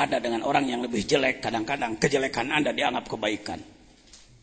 Speaker 1: ada dengan orang yang lebih jelek, kadang-kadang kejelekan Anda dianggap kebaikan.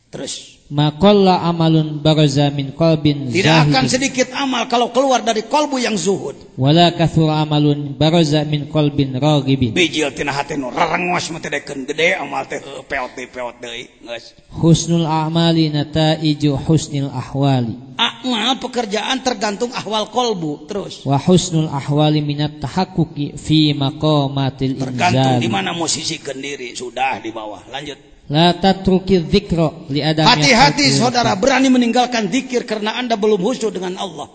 Speaker 1: Terus
Speaker 5: maqalla amalun baraza min qalbin zahid.
Speaker 1: Tidak akan sedikit amal kalau keluar dari kolbu yang zuhud.
Speaker 5: Wala kathura amalun baraza min qalbin raghibin.
Speaker 1: Bijil tina hati nu rarengos mah teh gede amal teh peot deui geus.
Speaker 5: Husnul a'mali nataiju husnil ahwali.
Speaker 1: Amal pekerjaan tergantung ahwal kolbu. Terus
Speaker 5: wa husnul ahwali minat tahaqquqi fi maqamatil inzal.
Speaker 1: Tergantung di mana musisi gendiri sudah di bawah. Lanjut.
Speaker 5: La tatruki dzikra li adami.
Speaker 1: Hati-hati saudara, berani meninggalkan zikir karena Anda belum khusyuk dengan Allah.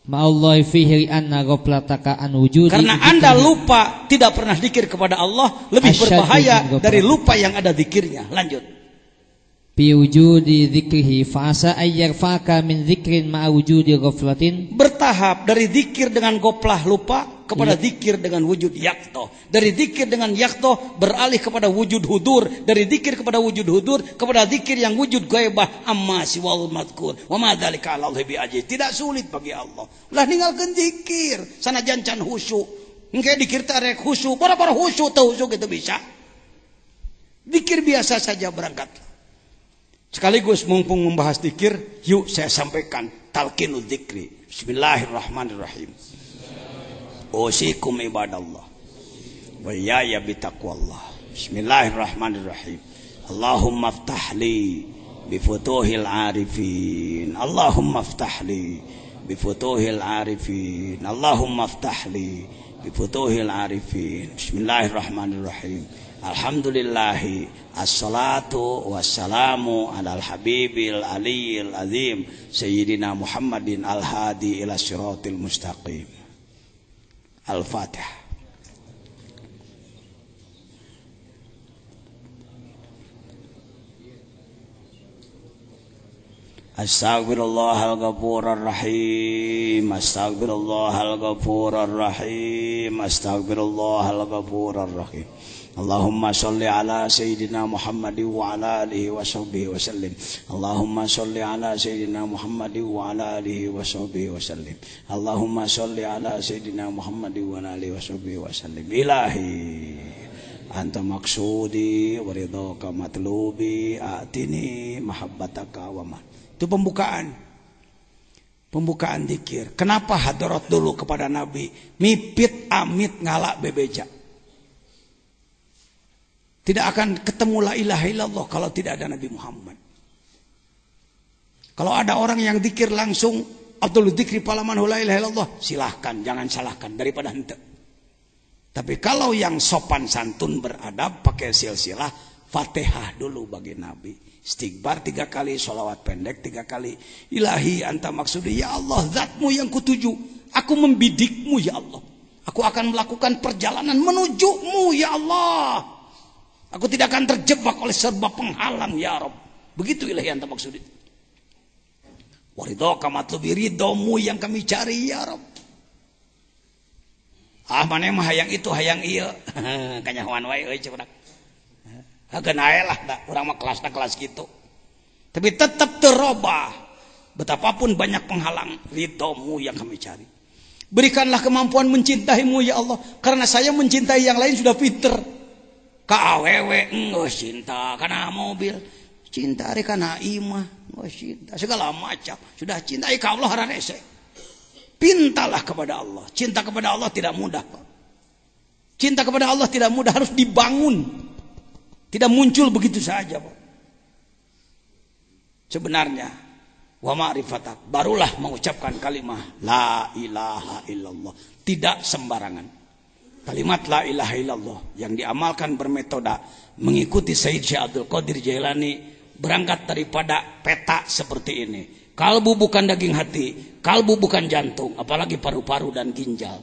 Speaker 5: Ma'allahi fihi anna ghaflataka an wujudi.
Speaker 1: Karena Anda lupa, tidak pernah zikir kepada Allah, lebih berbahaya dari lupa yang ada zikirnya. Lanjut.
Speaker 5: Bi wujudi dzikrihi fa asa ayyarfaka min dzikrin ma'a wujudi ghaflatin.
Speaker 1: Bertahap dari zikir dengan goplah lupa kepada zikir dengan wujud yakto. Dari zikir dengan yakto beralih kepada wujud hudur. Dari zikir kepada wujud hudur kepada zikir yang wujud gaibah amma siwal madkur. Wa ma dzalika 'ala Allahi bi'ajiz. Tidak sulit bagi Allah. Lah ninggalkeun zikir sanajan can khusyuk. Engke dikir teh rek khusyuk, para khusyuk teu khusyuk itu bisa. Zikir biasa saja berangkat. Sekaligus mumpung membahas zikir, yuk saya sampaikan talqinul dzikri. Bismillahirrahmanirrahim. usikum ibadallah wa iyaya bitaqwallah. Bismillahirrahmanirrahim. Allahumma aftah li bifutuhil arifin. Allahumma aftah li bifutuhil arifin. Allahumma aftah li bifutuhil arifin. Bismillahirrahmanirrahim. Alhamdulillahi assalatu wassalamu alal habibil aliyil azim sayyidina Muhammadin al-hadi ila siratil mustaqim. Al-Fatihah. Astaghfirullahal ghafurur rahim. Astaghfirullahal ghafurur rahim. Astaghfirullahal ghafurur rahim. Allahumma sholli ala sayyidina Muhammadin wa ala alihi wa sahbihi wa sallim. Allahumma sholli ala sayyidina Muhammadin wa ala alihi wa sahbihi wa sallim. Allahumma sholli ala sayyidina Muhammadin wa ala alihi wa sahbihi wa sallim. Ilahi anta maksudi wa ridhaka matlubi atini mahabbataka wa ma. Itu pembukaan zikir. Kenapa hadarat dulu kepada Nabi? Mipit amit ngalak bebeja. Tidak akan ketemu la ilaha illallah kalau tidak ada Nabi Muhammad. Kalau ada orang yang zikir langsung Abdul Dzikri palaman la ilaha illallah, silahkan, jangan salahkan daripada hente. Tapi kalau yang sopan santun beradab pakai silsilah, Fatihah dulu bagi Nabi. Istighfar 3 kali, sholawat pendek 3 kali. Ilahi anta maksudi, ya Allah zatmu yang kutuju. Aku membidikmu ya Allah. Aku akan melakukan perjalanan menujumu ya Allah. Aku tidak akan terjebak oleh serba penghalang ya Rabb. Begitu ilahi anta maksudi. Waridhoka matlubi, ridhomu yang kami cari ya Rabb. Ah mana mah hayang itu hayang ieu. Kanyahoan wae euy ceuk. Hageun ae lah da urang mah kelasna kelas gitu. Tapi tetap terobah. Betapapun banyak penghalang, ridhomu yang kami cari. Berikanlah kemampuan mencintaimu ya Allah, karena saya mencintai yang lain sudah pinter. Ka awewe geus cinta kana mobil, cinta ari kana imah, geus cinta segala macam, sudah cintai ka Allah ranese. Pintalah kepada Allah. Cinta kepada Allah tidak mudah, Pak. Cinta kepada Allah tidak mudah, harus dibangun. Tidak muncul begitu saja, Pak. Sebenarnya wa ma'rifatak, barulah mengucapkan kalimat la ilaha illallah. Tidak sembarangan. Kalimat la ilaha illallah yang diamalkan bermetoda mengikuti Sayyid Syekh Abdul Qadir Jailani, berangkat daripada peta seperti ini. Kalbu bukan daging hati, kalbu bukan jantung, apalagi paru-paru dan ginjal.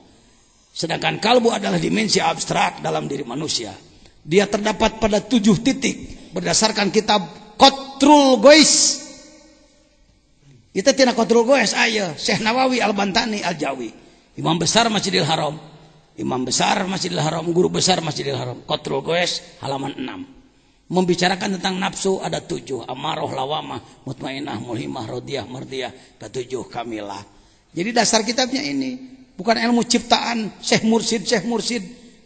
Speaker 1: Sedangkan kalbu adalah dimensi abstrak dalam diri manusia. Dia terdapat pada 7 titik berdasarkan kitab Qatrul Gois. Kita tina Qatrul Gois aya Syekh Nawawi Al-Bantani Al-Jawi, Imam besar Masjidil Haram. Imam besar Masjidil Haram, guru besar Masjidil Haram. Qatrul Gois halaman 6. Membicarakan tentang nafsu ada 7, amarah, lawamah, mutmainah, mulhimah, radiyah, mardiyah, ke-7 kamilah. Jadi dasar kitabnya ini bukan ilmu ciptaan Syekh Mursid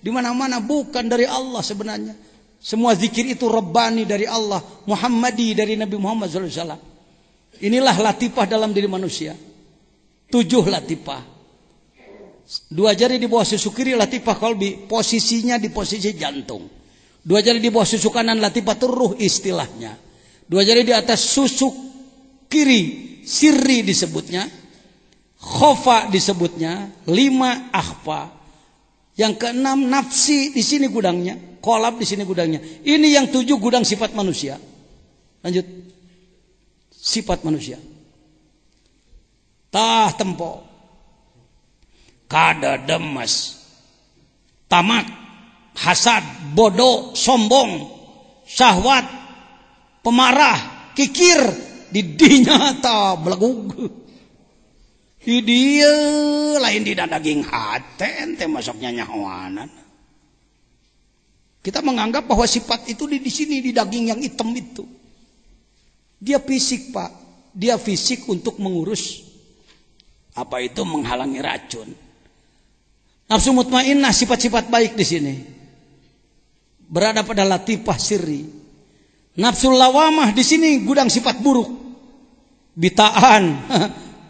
Speaker 1: di mana-mana, bukan dari Allah sebenarnya. Semua zikir itu Rabbani dari Allah, Muhammadi dari Nabi Muhammad SAW. Inilah latifah dalam diri manusia. 7 latifah. 2 jari di bawah susu kiri latifah qalbi, posisinya di posisi jantung. 2 jari di bawah susu kanan latifatul ruh istilahnya. 2 jari di atas susu kiri sirri disebutnya. Khofa disebutnya. 5 akhfa. Yang ke-6 nafsi, di sini gudangnya. Kolab di sini gudangnya. Ini yang 7 gudang sifat manusia. Lanjut. Sifat manusia. Tah tempo. Kada demes. Tamak. Hasad. Bodoh. Sombong. Syahwat. Pemarah. Kikir. Didinya ta belagug. Di dia lain di daging hati ente masuknya nyawanan. Kita menganggap bahwa sifat itu di sini di daging yang hitam itu. Dia fisik, Pak. Dia fisik untuk mengurus apa itu menghalangi racun. Nafsu mutmainnah sifat-sifat baik di sini. Berada pada latifah sirri. Nafsu lawamah di sini gudang sifat buruk. Bitaan.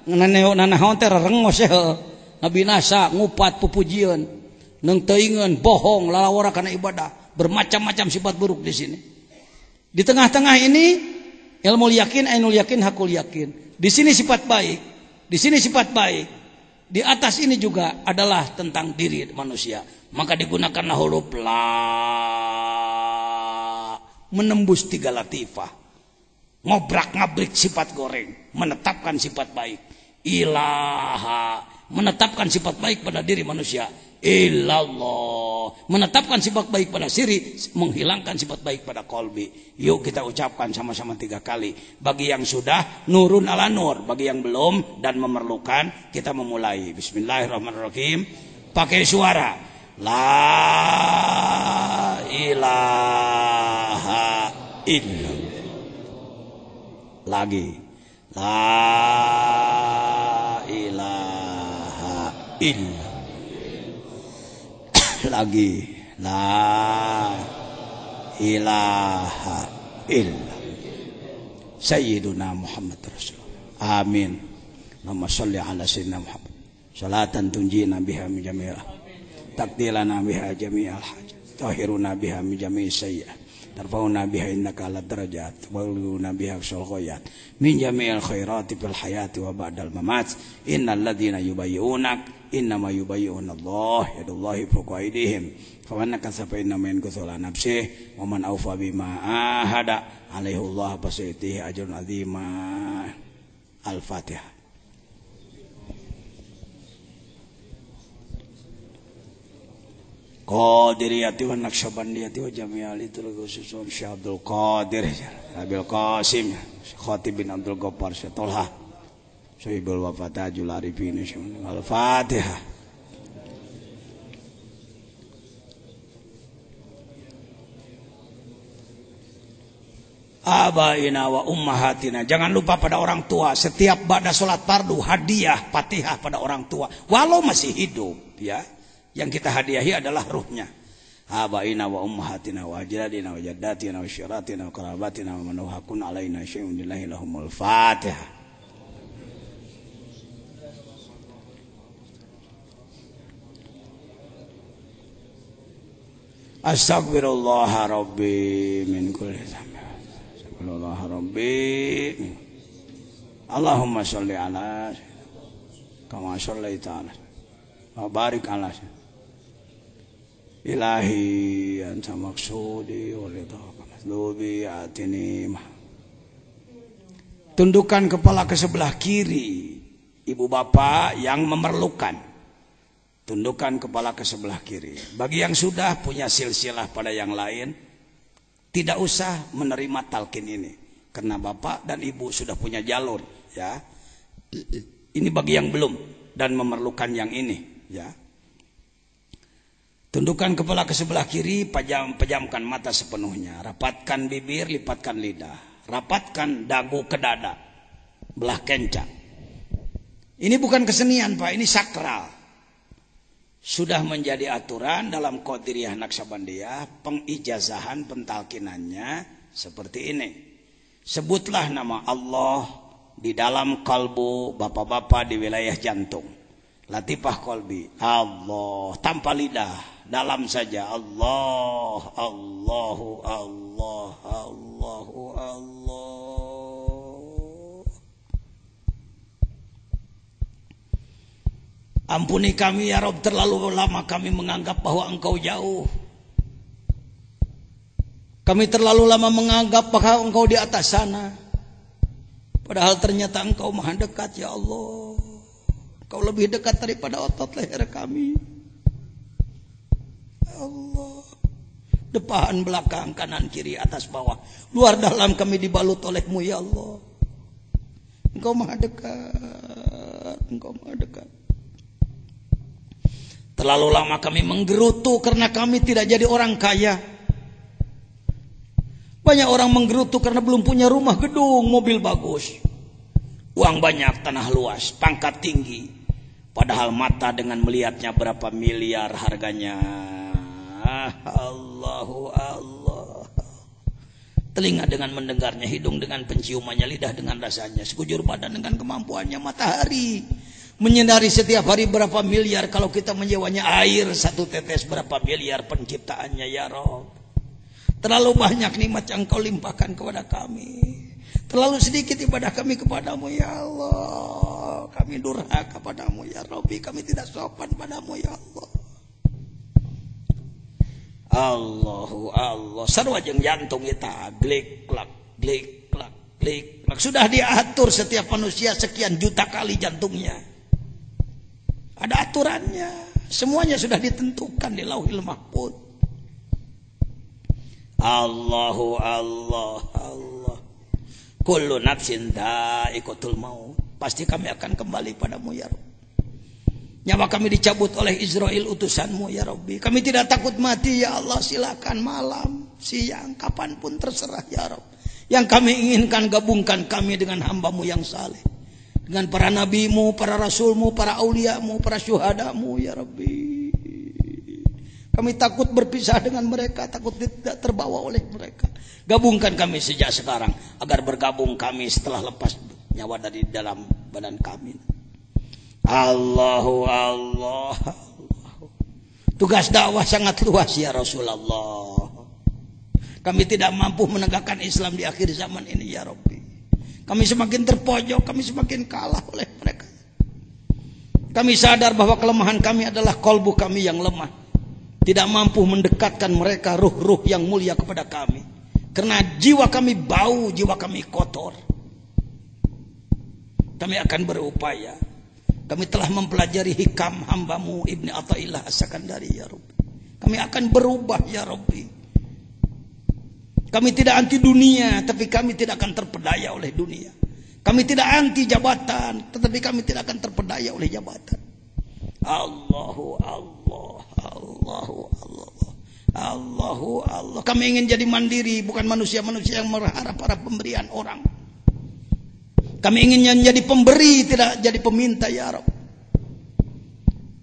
Speaker 1: Nanahon teh rengos ya. ngabinasa, ngupat pupujian, neng teuingeun, bohong, lalawara kana ibadah, bermacam-macam sifat buruk di sini. Di tengah-tengah ini ilmu yakin, ainul yakin, hakul yakin. Di sini sifat baik, di sini sifat baik. Di atas ini juga adalah tentang diri manusia. Maka digunakanlah huruf la, menembus 3 latifah, ngobrak-ngabrik sifat goreng, menetapkan sifat baik. Ilaha, menetapkan sifat baik pada diri manusia. Illallah, menetapkan sifat baik pada siri, menghilangkan sifat baik pada kolbi. Yuk kita ucapkan sama-sama 3 kali. Bagi yang sudah, nurun ala nur. Bagi yang belum dan memerlukan, kita memulai. Bismillahirrahmanirrahim. Pakai suara. La ilaha illallah. Lagi. La ilaha illallah. Lagi. La ilaha illallah. Sayyiduna Muhammad Rasulullah. Amin. Allahumma sholli ala sayyidina Muhammad. Salatan tunjina biha min jami'il taqdilana biha jami'al hajat. Tahiruna biha min jami'is sayyi'at. Tarfauna biha innaka ala darajat. Waluna biha sul khayat. Min jami'il khairati fil hayati wa ba'dal mamat. Innal ladzina yubayyi'unak innama yubayyi'una Allah yadullahi fawqa aydihim. Faman kasafa innama yankusu ala nafsihi wa man awfa bima ahada alaihi Allah fasaytihi ajrun azima. Al-Fatihah. Qadiriyati wa Naqsyabandiyati wa jami'ali tulgususun Syekh Abdul Qadir Abil Qasim Khatib bin Abdul Ghaffar Syatullah Syahibul Wafat Ajul Arifin Al-Fatihah. Abaina wa ummahatina. Jangan lupa pada orang tua. Setiap ba'da sholat fardu hadiah Fatihah pada orang tua walau masih hidup ya. Yang kita hadiahi adalah ruhnya. Abaina wa ummahatina wa ajdadina wa jaddatina wa syiratina wa karabatina wa man hakun alaina syai'un lillahi lahumul Fatihah. Astaghfirullah rabbi min kulli dhanbi. Astaghfirullah rabbi. Allahumma sholli ala kama shallaita ala wa barik ala Ilahi anta maksudi waridhaka matlubi atini. Tundukkan kepala ke sebelah kiri ibu bapak yang memerlukan. Tundukkan kepala ke sebelah kiri. Bagi yang sudah punya silsilah pada yang lain, tidak usah menerima talqin ini karena bapak dan ibu sudah punya jalur ya. Ini bagi yang belum dan memerlukan yang ini ya. Tundukkan kepala ke sebelah kiri, pejamkan mata sepenuhnya. Rapatkan bibir, lipatkan lidah. Rapatkan dagu ke dada. Belah kencang. Ini bukan kesenian Pak, ini sakral. Sudah menjadi aturan dalam Qadiriyah Naqsyabandiyah, pengijazahan pentalkinannya seperti ini. Sebutlah nama Allah di dalam kalbu bapak-bapak di wilayah jantung. Latifah kolbi, Allah tanpa lidah. Dalam saja Allah, Allahu, Allah, Allahu, Allah. Ampuni kami ya Rabb, terlalu lama kami menganggap bahwa Engkau jauh. Kami terlalu lama menganggap bahwa Engkau di atas sana. Padahal ternyata Engkau maha dekat ya Allah. Engkau lebih dekat daripada otot leher kami. Allah, depan, belakang, kanan, kiri, atas, bawah, luar, dalam kami dibalut oleh-Mu ya Allah. Engkau maha dekat, Engkau maha dekat. Terlalu lama kami menggerutu karena kami tidak jadi orang kaya. Banyak orang menggerutu karena belum punya rumah, gedung, mobil bagus, uang banyak, tanah luas, pangkat tinggi. Padahal mata dengan melihatnya berapa miliar harganya. Allahu Allah. Telinga dengan mendengarnya, hidung dengan penciumannya, lidah dengan rasanya, sekujur badan dengan kemampuannya, matahari, Menyinari setiap hari berapa miliar, kalau kita menyewanya air satu tetes berapa miliar penciptaannya ya Rabb. Terlalu banyak nikmat yang Kau limpahkan kepada kami. Terlalu sedikit ibadah kami kepadamu ya Allah. Kami durhaka padamu ya Rabbi. Kami tidak sopan padamu ya Allah. Allahu Allah. Sarwajeng jantung kita glik klak glik klak glik klak. Sudah diatur setiap manusia sekian juta kali jantungnya. Ada aturannya. Semuanya sudah ditentukan di Lauhil Mahfuz. Allahu Allah Allah. Kullu nafsin dha'iqatul maut. Pasti kami akan kembali padamu ya Rabb. Nyawa kami dicabut oleh Israel utusanmu ya Rabbi. Kami tidak takut mati ya Allah. Silakan malam, siang, kapanpun terserah ya Rabb. Yang kami inginkan gabungkan kami dengan hambamu yang saleh. Dengan para nabimu, para rasulmu, para auliamu, para syuhadamu ya Rabbi. Kami takut berpisah dengan mereka, takut tidak terbawa oleh mereka. Gabungkan kami sejak sekarang agar bergabung kami setelah lepas nyawa dari dalam badan kami. Allahu Allah. Tugas dakwah sangat luas ya Rasulullah. Kami tidak mampu menegakkan Islam di akhir zaman ini ya Rabbi. Kami semakin terpojok, kami semakin kalah oleh mereka. Kami sadar bahwa kelemahan kami adalah kolbu kami yang lemah. Tidak mampu mendekatkan mereka ruh-ruh yang mulia kepada kami. Karena jiwa kami bau, jiwa kami kotor. Kami akan berupaya. Kami telah mempelajari hikam hambamu Ibni Athaillah As-Sakandari ya Rabbi. Kami akan berubah ya Rabbi. Kami tidak anti dunia, tapi kami tidak akan terpedaya oleh dunia. Kami tidak anti jabatan, tetapi kami tidak akan terpedaya oleh jabatan. Allahu Allah, Allahu Allah, Allahu Allah. Kami ingin jadi mandiri, bukan manusia-manusia yang berharap para pemberian orang. Kami ingin jadi pemberi, tidak jadi peminta ya Rabb.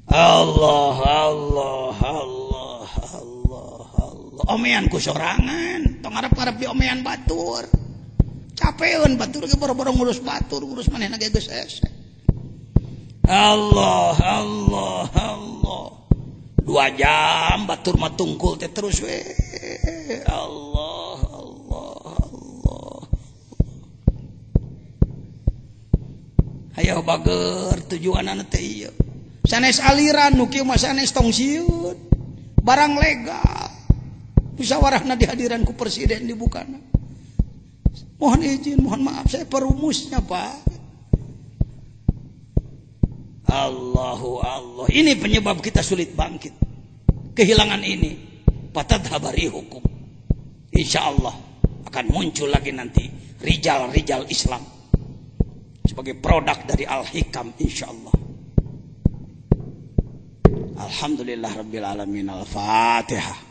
Speaker 1: Allah, Allah, Allah, Allah, Allah. Omean ku sorangan, tong arep-arep di omean batur. Capeun batur ge boro-boro ngurus batur, ngurus manehna ge geus hese. Allah, Allah, Allah. 2 jam batur mah tungkul teh terus we. Allah, Allah, Allah. Hayo bager tujuanna teh ieu. Sanes aliran nu kieu mah sanes tong sieun. Barang legal. Musyawarahna dihadiran ku presiden dibukana. Mohon izin, mohon maaf saya perumusnya Pak. Allahu Allah. Ini penyebab kita sulit bangkit. Kehilangan ini patadhabari hukum. Insyaallah akan muncul lagi nanti rijal-rijal Islam sebagai produk dari Al-Hikam insyaallah. Alhamdulillah rabbil alamin. Al-Fatihah.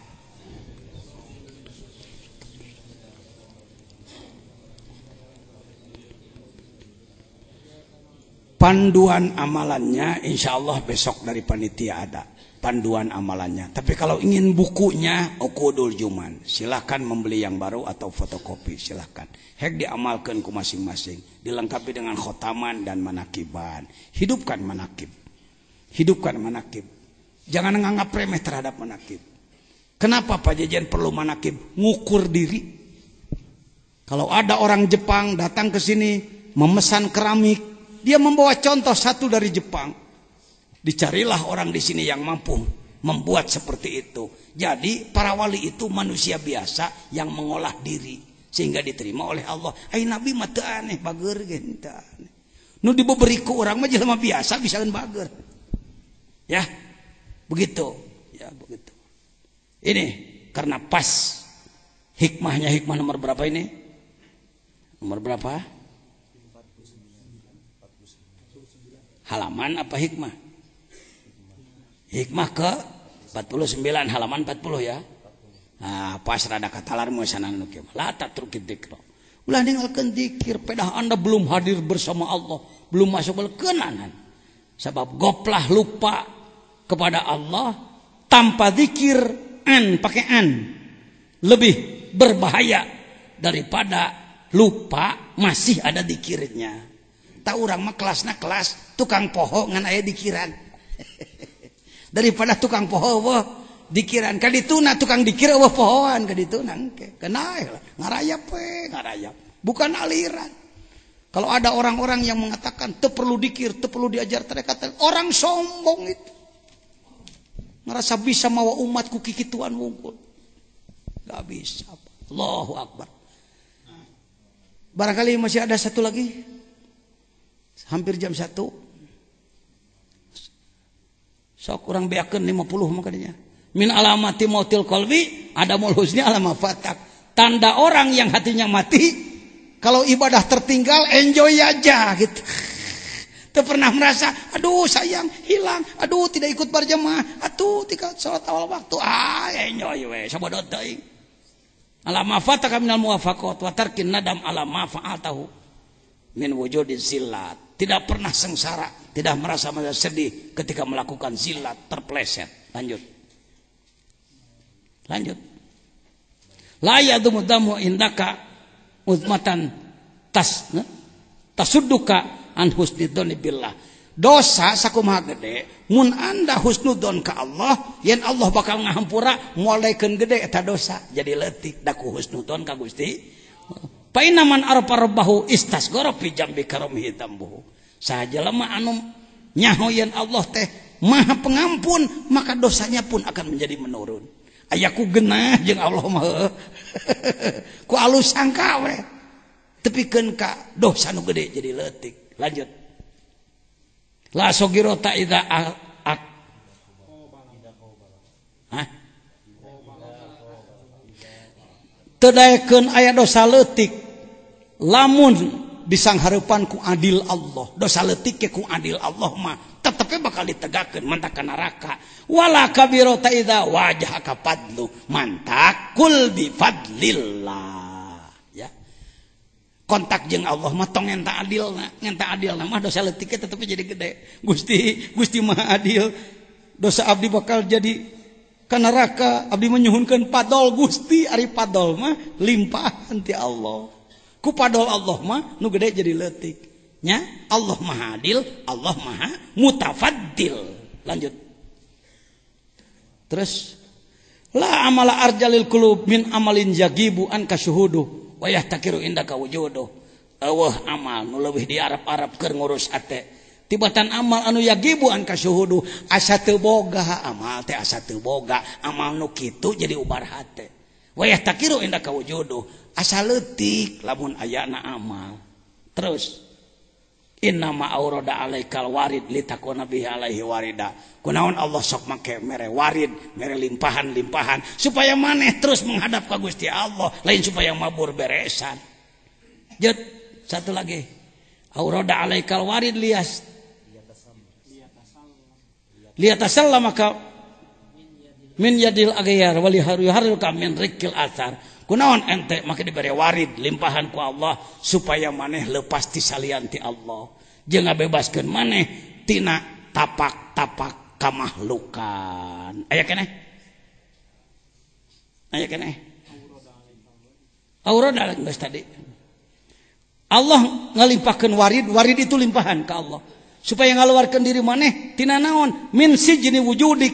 Speaker 1: Panduan amalannya insya Allah besok dari panitia ada panduan amalannya. Tapi kalau ingin bukunya Uqudul Juman, silahkan membeli yang baru atau fotokopi silahkan. Hek diamalkan ku masing-masing, dilengkapi dengan khotaman dan manakiban. Hidupkan manakib, hidupkan manakib. Jangan menganggap remeh terhadap manakib. Kenapa Pak Jajan perlu manakib? Ngukur diri. Kalau ada orang Jepang datang ke sini memesan keramik, dia membawa contoh satu dari Jepang. Dicarilah orang di sini yang mampu membuat seperti itu. Jadi para wali itu manusia biasa yang mengolah diri sehingga diterima oleh Allah. Ai Nabi mah teu aneh bager genta. Nu diberi ku urang mah jelema biasa bisa bager. Ya. Begitu. Ya begitu. Ini karena pas hikmahnya, hikmah nomor berapa ini? Nomor berapa? Halaman apa hikmah? Hikmah ke 49 halaman 40 ya. Nah, pas rada katalar moesanan nu kieu. La tatrukid dzikra. Ulah ninggalkeun zikir, pedah Anda belum hadir bersama Allah, belum masuk belkenanan. Sebab goplah lupa kepada Allah tanpa zikir pakai lebih berbahaya daripada lupa masih ada zikirnya. tak urang mah kelasna kelas tukang poho ngan aya dikiran. Daripada tukang poho wah dikiran ka dituna tukang dikir wah pohoan ka dituna engke. Kenae ngarayap we, ngarayap. Bukan aliran. Kalau ada orang-orang yang mengatakan teu perlu dikir, teu perlu diajar tarekat, orang sombong itu. Ngerasa bisa mawa umat ku kikituan wungkul. Gak bisa. Allahu Akbar. Barangkali masih ada satu lagi. Hampir jam 1. Sok kurang beakeun 50 makanya. Min alamati mautil qalbi adamul husni alama fatak. Tanda orang yang hatinya mati kalau ibadah tertinggal enjoy aja gitu. Tidak pernah merasa aduh sayang hilang, aduh tidak ikut berjamaah, aduh tidak salat awal waktu. Enjoy we sabodot teuing. Alama fataka minal muwafaqat wa tarkin nadam alama fa'atahu min wujudin zillat. Tidak pernah sengsara, tidak merasa sedih ketika melakukan zillat, terpleset. Lanjut. La yadumu damu indaka uzmatan tasudduka an husnudon billah. Dosa sakumaha gede mun anda husnudon ka Allah yen Allah bakal ngahampura moalekeun gede eta dosa jadi leutik da ku husnudon ka Gusti. Fa inna man arfa rabbahu istasghara fi jambi karamihi tambuhu. Saja lemah anu nyaho yen Allah teh Maha Pengampun maka dosanya pun akan menjadi menurun. Ayaku genah jeung Allah mah ku alus sangka we tepikeun ka dosa nu gede jadi leutik. Lanjut. La sogirota idza teu daekeun aya dosa leutik lamun disanghareupan ku adil Allah. Dosa leutik ke ku adil Allah mah tetep bakal ditegakeun mantak ka neraka. Wala kabirota idza wajhaka fadlu mantak kul bi fadlillah. Ya. Kontak jeung Allah mah tong ngenta adilna mah dosa leutik tetep jadi gede. Gusti Maha adil. Dosa abdi bakal jadi ka neraka, abdi menyuhunkeun padol Gusti ari padol mah limpahan ti Allah. Ku padol Allah mah nu gede jadi leutik. Nya Allah Maha Adil, Allah Maha Mutafaddil. Lanjut. Terus la amala arjalil qulub min amalin yagibu an kasyuhudu wa yahtakiru indaka wujudu. Eueuh amal nu leuwih diarap-arap keur ngurus hate. Tibatan amal anu yagibu an kasyuhudu asa teu boga amal teh asa teu boga amal nu kitu jadi ubar hate. Wa yahtakiru indaka wujudu asa leutik lamun ayana amal. Terus innama aurada alaikal warid litakuna bihi alaihi warida. Kunaon Allah sok make mere warid, mere limpahan supaya maneh terus menghadap ka Gusti Allah, lain supaya mabur beresan. Jut, satu lagi. Aurada alaikal warid liyatasallama ka min yadil aghyar wali haril ka min rikil athar. Kunaon ente make dibere warid limpahan ku Allah supaya maneh lepas ti salian ti Allah. Jeung ngabebaskeun maneh tina tapak-tapak kamahlukan. Aya keneh? Aurada geus tadi. Allah ngalimpahkeun warid itu limpahan ka Allah supaya ngaluarkeun diri maneh tina naon? Min sijni wujudik.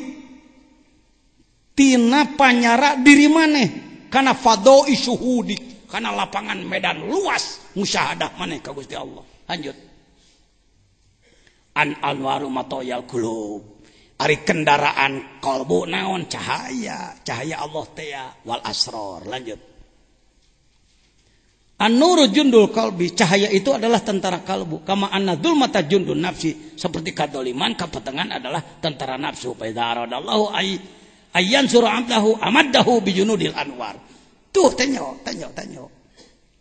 Speaker 1: Tina panyara diri maneh. Karena fadoi syuhudik, karena lapangan medan luas musyahadah maneh ka Gusti Allah. Lanjut. An anwaru matoyal qulub. Ari kendaraan kalbu naon cahaya Allah teh wal asrar. Lanjut. An-nuru jundul qalbi, cahaya itu adalah tentara kalbu. Kama anna dzulmata jundun nafsi, seperti kadoliman kepetengan adalah tentara nafsu. Fa idza aradallahu ayyan surah amdahu amaddahu bijunudil anwar. Tuh tanyo.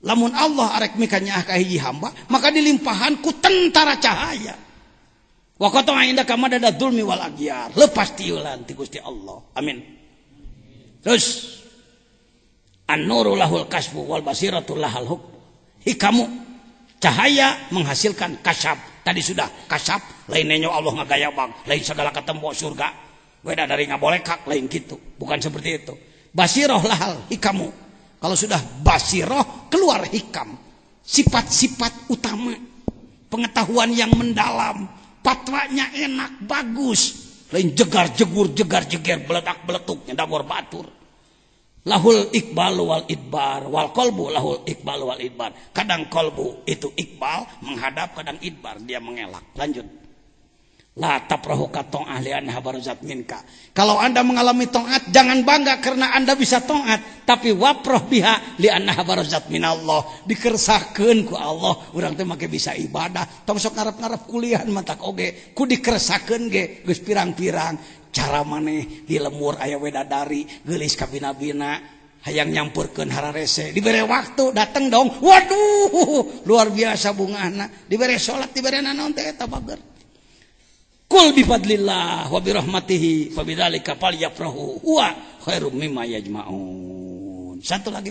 Speaker 1: Lamun Allah arek mikanya ka hiji hamba, maka dilimpahan ku tentara cahaya. Wa qata inda kama dada dzulmi wal aghyar. Lepas tiulan ti Gusti Allah. Amin. Terus an-nuru lahul kasfu wal basiratu lahal hukm. Hikamu cahaya menghasilkan kasyaf. Tadi sudah kasyaf lain nenyo Allah ngagayabang, lain segala ketemu surga. Beda dari ngabolekak lain gitu, bukan seperti itu. Basiroh lahal hikamu. Kalau sudah basiroh keluar hikam, sifat-sifat utama pengetahuan yang mendalam, fatwanya enak, bagus. Lain jegar-jegur, jegar-jeger, beledak-beletuk, nyedagor batur. Lahul iqbal wal idbar, wal kolbu lahul iqbal wal idbar. Kadang kolbu itu iqbal, menghadap, kadang idbar, dia mengelak. Lanjut. La taprahu katong ahlian habaruzat minka. Kalau anda mengalami to'at, jangan bangga karena anda bisa to'at, tapi waproh biha li anna habaruzat minallah. Dikersahkeun ku Allah, urang teh make bisa ibadah. Tong sok ngarep-ngarep kuliah matak oge, ku dikersahkeun ge geus pirang-pirang. Cara maneh di lemur aya wedadari, geulis ka bina-bina, hayang nyampurkeun hararese. Dibere waktu dateng dong. Waduh, luar biasa bungahna. Dibere salat, dibere naon teh eta bager. Kul bifadlillah wa birahmatihi fabidzalika falyafrahu huwa khairum mimma yajma'un. Satu lagi.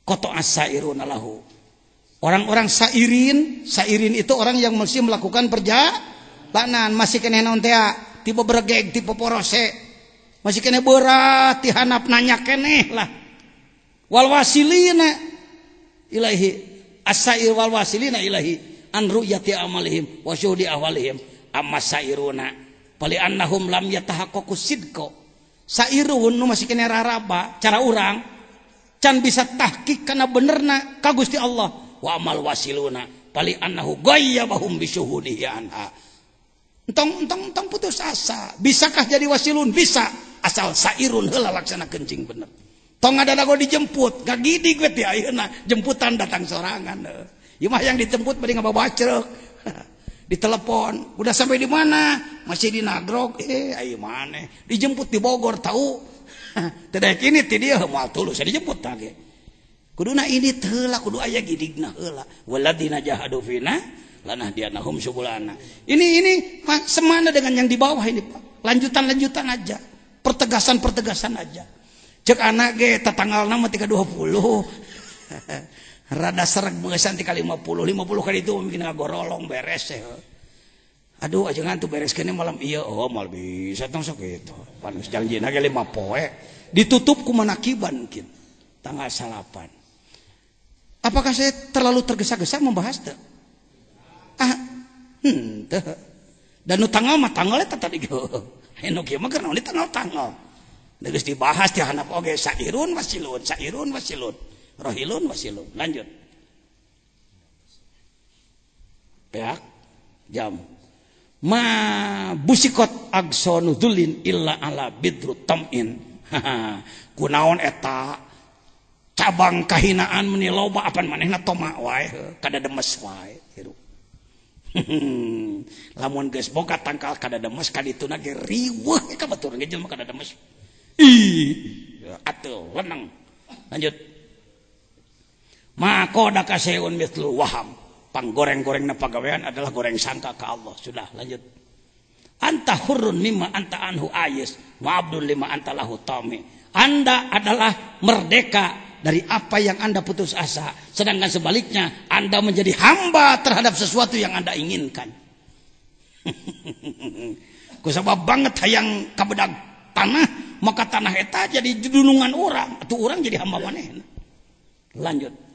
Speaker 1: Qata as-sairuna lahu. Orang-orang sairin itu orang yang mesti melakukan perjalanan, masih keneh naon teh tipe beregeg, tipe porose. Masih keneh berat ti hanap nanya keneh lah. Wal wasilina ilahi as-sair wal wasilina ilahi an ru'yati amalihim wa syuhudi ahwalihim. Amma sairuna pali annahum lam yatahaqqaqu sidqa. Sairun nu masih kena raraba cara urang can bisa tahqiq kana benerna ka Gusti Allah. Wa amal wasiluna pali annahu ghayyabahum bi syuhudihi anha. Entong putus asa. Bisakah jadi wasilun? Bisa asal sairun heula laksana kencing bener. Tong ada dago dijemput, gagidi gue ti ayeuna jemputan datang sorangan. Ieu mah yang dijemput bari ngabawa ceuk. Ditelepon, udah sampai di mana? Masih di Nagrog. Ayo mana? Dijemput di Bogor tahu. Tidak kini ti dia moal tulus dijemput lagi. Kuduna ini telah kudu aya gidigna heula. Waladina jahadu fina lanahdiyanahum subulana. Ini semana dengan yang di bawah ini, Pak. Lanjutan aja. Pertegasan aja. Cek anak ge tatanggalna mah 320. Rada sereg mengesan tika 50 kali itu mungkin ngagorolong beres ya. Aduh aja ngantuk beres kene malam iya mal bisa tong sok itu. Pan janjina ge 5 poe ditutup ku manakiban mungkin tanggal 8. Apakah saya terlalu tergesa-gesa membahas teh? Teh. Dan nu tanggal mah tanggal eta tadi ge. Anu kieu mah kana tanggal. Geus dibahas ti hanap oge sairun wasilun. Rohilun wasilun. Lanjut. Peak jam. Ma busikot agsonudulin illa ala bidru tam'in. Kunaon eta cabang kahinaan meni loba apan manehna toma wae kada demes wae hirup. Lamun geus boga tangkal kada demes kadituna ge riweuh ka batur ge jelema kada demes. Atuh lenang. Lanjut. Maka dakaseun mitlu waham. Panggoreng-gorengna pagawean adalah goreng sangka ke Allah. Sudah lanjut. Anta hurrun mimma anta anhu ayis wa abdul lima anta lahu tami. Anda adalah merdeka dari apa yang Anda putus asa, sedangkan sebaliknya Anda menjadi hamba terhadap sesuatu yang Anda inginkan. Kusabab banget hayang kabedag tanah, maka tanah eta jadi dunungan orang, atau orang jadi hamba manehna. Lanjut.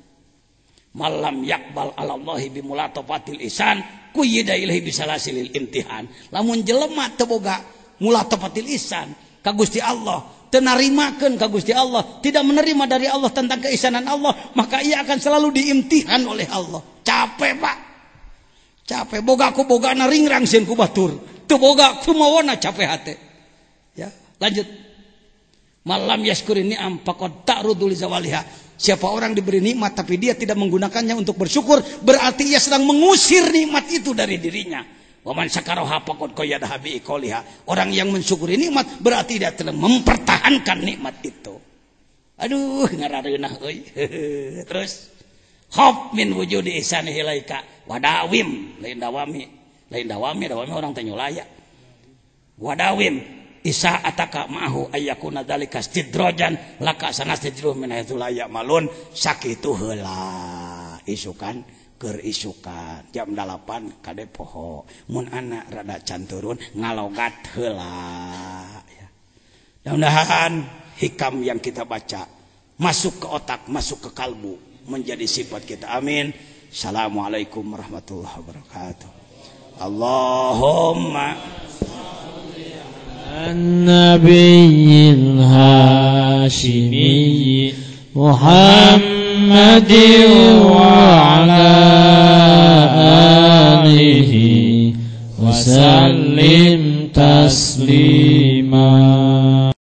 Speaker 1: Malam yakbal alallahi bimulatafatil isan kuyida ilahi bisalasilil imtihan. Lamun jelema teu boga mulatafatil isan ka Gusti Allah, teu narimakeun ka Gusti Allah, tidak menerima dari Allah tentang keisanan Allah, maka ia akan selalu diimtihan oleh Allah. Capek, Pak. Capek boga ku bogana ringrang sieun ku batur. Teu boga kumawana capek hate. Ya, lanjut. Malam yaskurin ni'am faqad ta'rudu li zawaliha. Siapa orang diberi nikmat tapi dia tidak menggunakannya untuk bersyukur, berarti ia sedang mengusir nikmat itu dari dirinya. Wa man syakaraha faqad qayyadaha bi iqaliha. Orang yang mensyukuri nikmat berarti dia telah mempertahankan nikmat itu. Aduh, ngarareunah euy. Terus khaf min wujudi ihsanihi ilaika wadawim, lain dawami orang teh nyulaya. Wadawim Isa ataka ma'ahu ayyakuna dzalika istidrojan laka sanastidruh min haitsu la ya'malun sakitu heula isukan keur isukan jam 8 kade poho mun anak rada can turun ngalogat heula ya. Mudah-mudahan hikam yang kita baca masuk ke otak, masuk ke kalbu, menjadi sifat kita. Amin. Assalamualaikum warahmatullahi wabarakatuh. Allahumma
Speaker 5: an-nabiyil hashimi Muhammadin wa ala alihi wa sallim taslima.